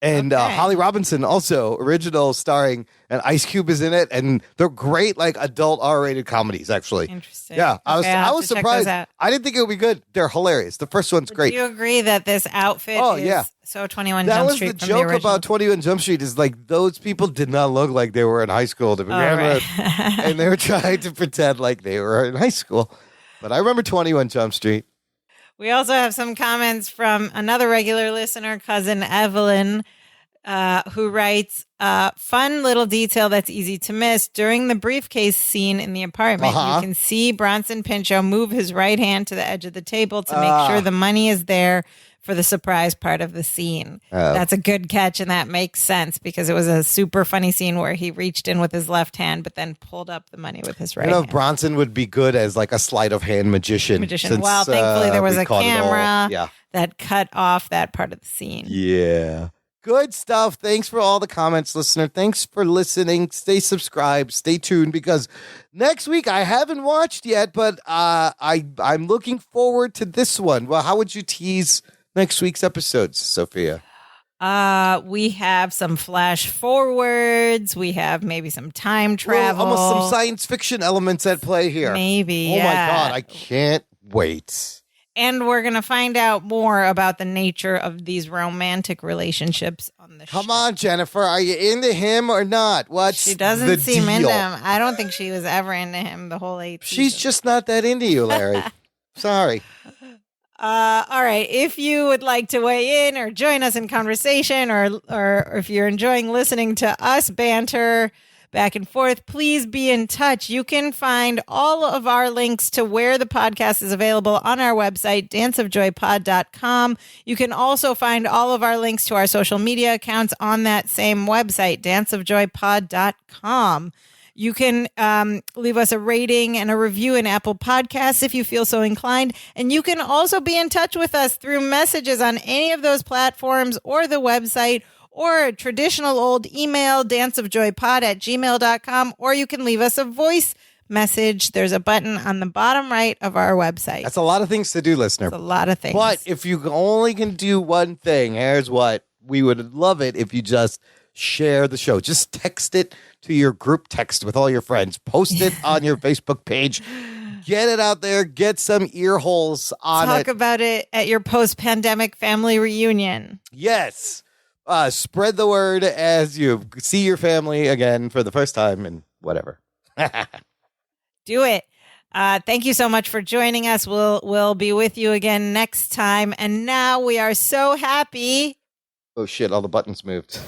And Holly Robinson also, original starring, and Ice Cube is in it, and they're great, like adult R-rated comedies. Actually, interesting. Yeah, I was surprised. I didn't think it would be good. They're hilarious. The first one's great. Do you agree that this outfit is so 21 that Jump was Street? The joke the about 21 Jump Street is like those people did not look like they were in high school to begin with, and they were trying to pretend like they were in high school. But I remember 21 Jump Street. We also have some comments from another regular listener, Cousin Evelyn. Who writes, fun little detail that's easy to miss. During the briefcase scene in the apartment, you can see Bronson Pinchot move his right hand to the edge of the table to make sure the money is there for the surprise part of the scene. That's a good catch, and that makes sense because it was a super funny scene where he reached in with his left hand but then pulled up the money with his right hand. Bronson would be good as like a sleight of hand magician. Well, thankfully there was a camera that cut off that part of the scene. Yeah. Good stuff. Thanks for all the comments, listener. Thanks for listening. Stay subscribed. Stay tuned because next week I haven't watched yet, but I'm looking forward to this one. Well, how would you tease next week's episodes, Sophia? We have some flash forwards. We have maybe some time travel. Almost some science fiction elements at play here. Maybe. Oh my God. I can't wait. And we're going to find out more about the nature of these romantic relationships on the show. Come on, Jennifer. Are you into him or not? She doesn't seem into him. I don't think she was ever into him the whole 8 seasons. She's just not that into you, Larry. Sorry. All right. If you would like to weigh in or join us in conversation or if you're enjoying listening to us banter back and forth, please be in touch. You can find all of our links to where the podcast is available on our website, danceofjoypod.com. You can also find all of our links to our social media accounts on that same website, danceofjoypod.com. You can leave us a rating and a review in Apple Podcasts if you feel so inclined. And you can also be in touch with us through messages on any of those platforms or the website, or a traditional old email, danceofjoypod@gmail.com, or you can leave us a voice message. There's a button on the bottom right of our website. That's a lot of things to do, listener. That's a lot of things. But if you only can do one thing, here's what. We would love it if you just share the show. Just text it to your group text with all your friends. Post it on your Facebook page. Get it out there. Get some ear holes on it. Talk about it at your post-pandemic family reunion. Yes. Spread the word as you see your family again for the first time and whatever. Do it. Thank you so much for joining us. We'll be with you again next time. And now we are so happy. Oh shit, all the buttons moved.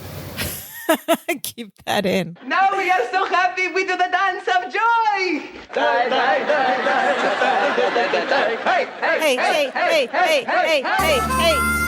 Keep that in. Now we are so happy we do the dance of joy. Die, die, die, die, die, die, die, die, die. Hey, hey, Hey, hey, hey, hey, hey, hey, hey.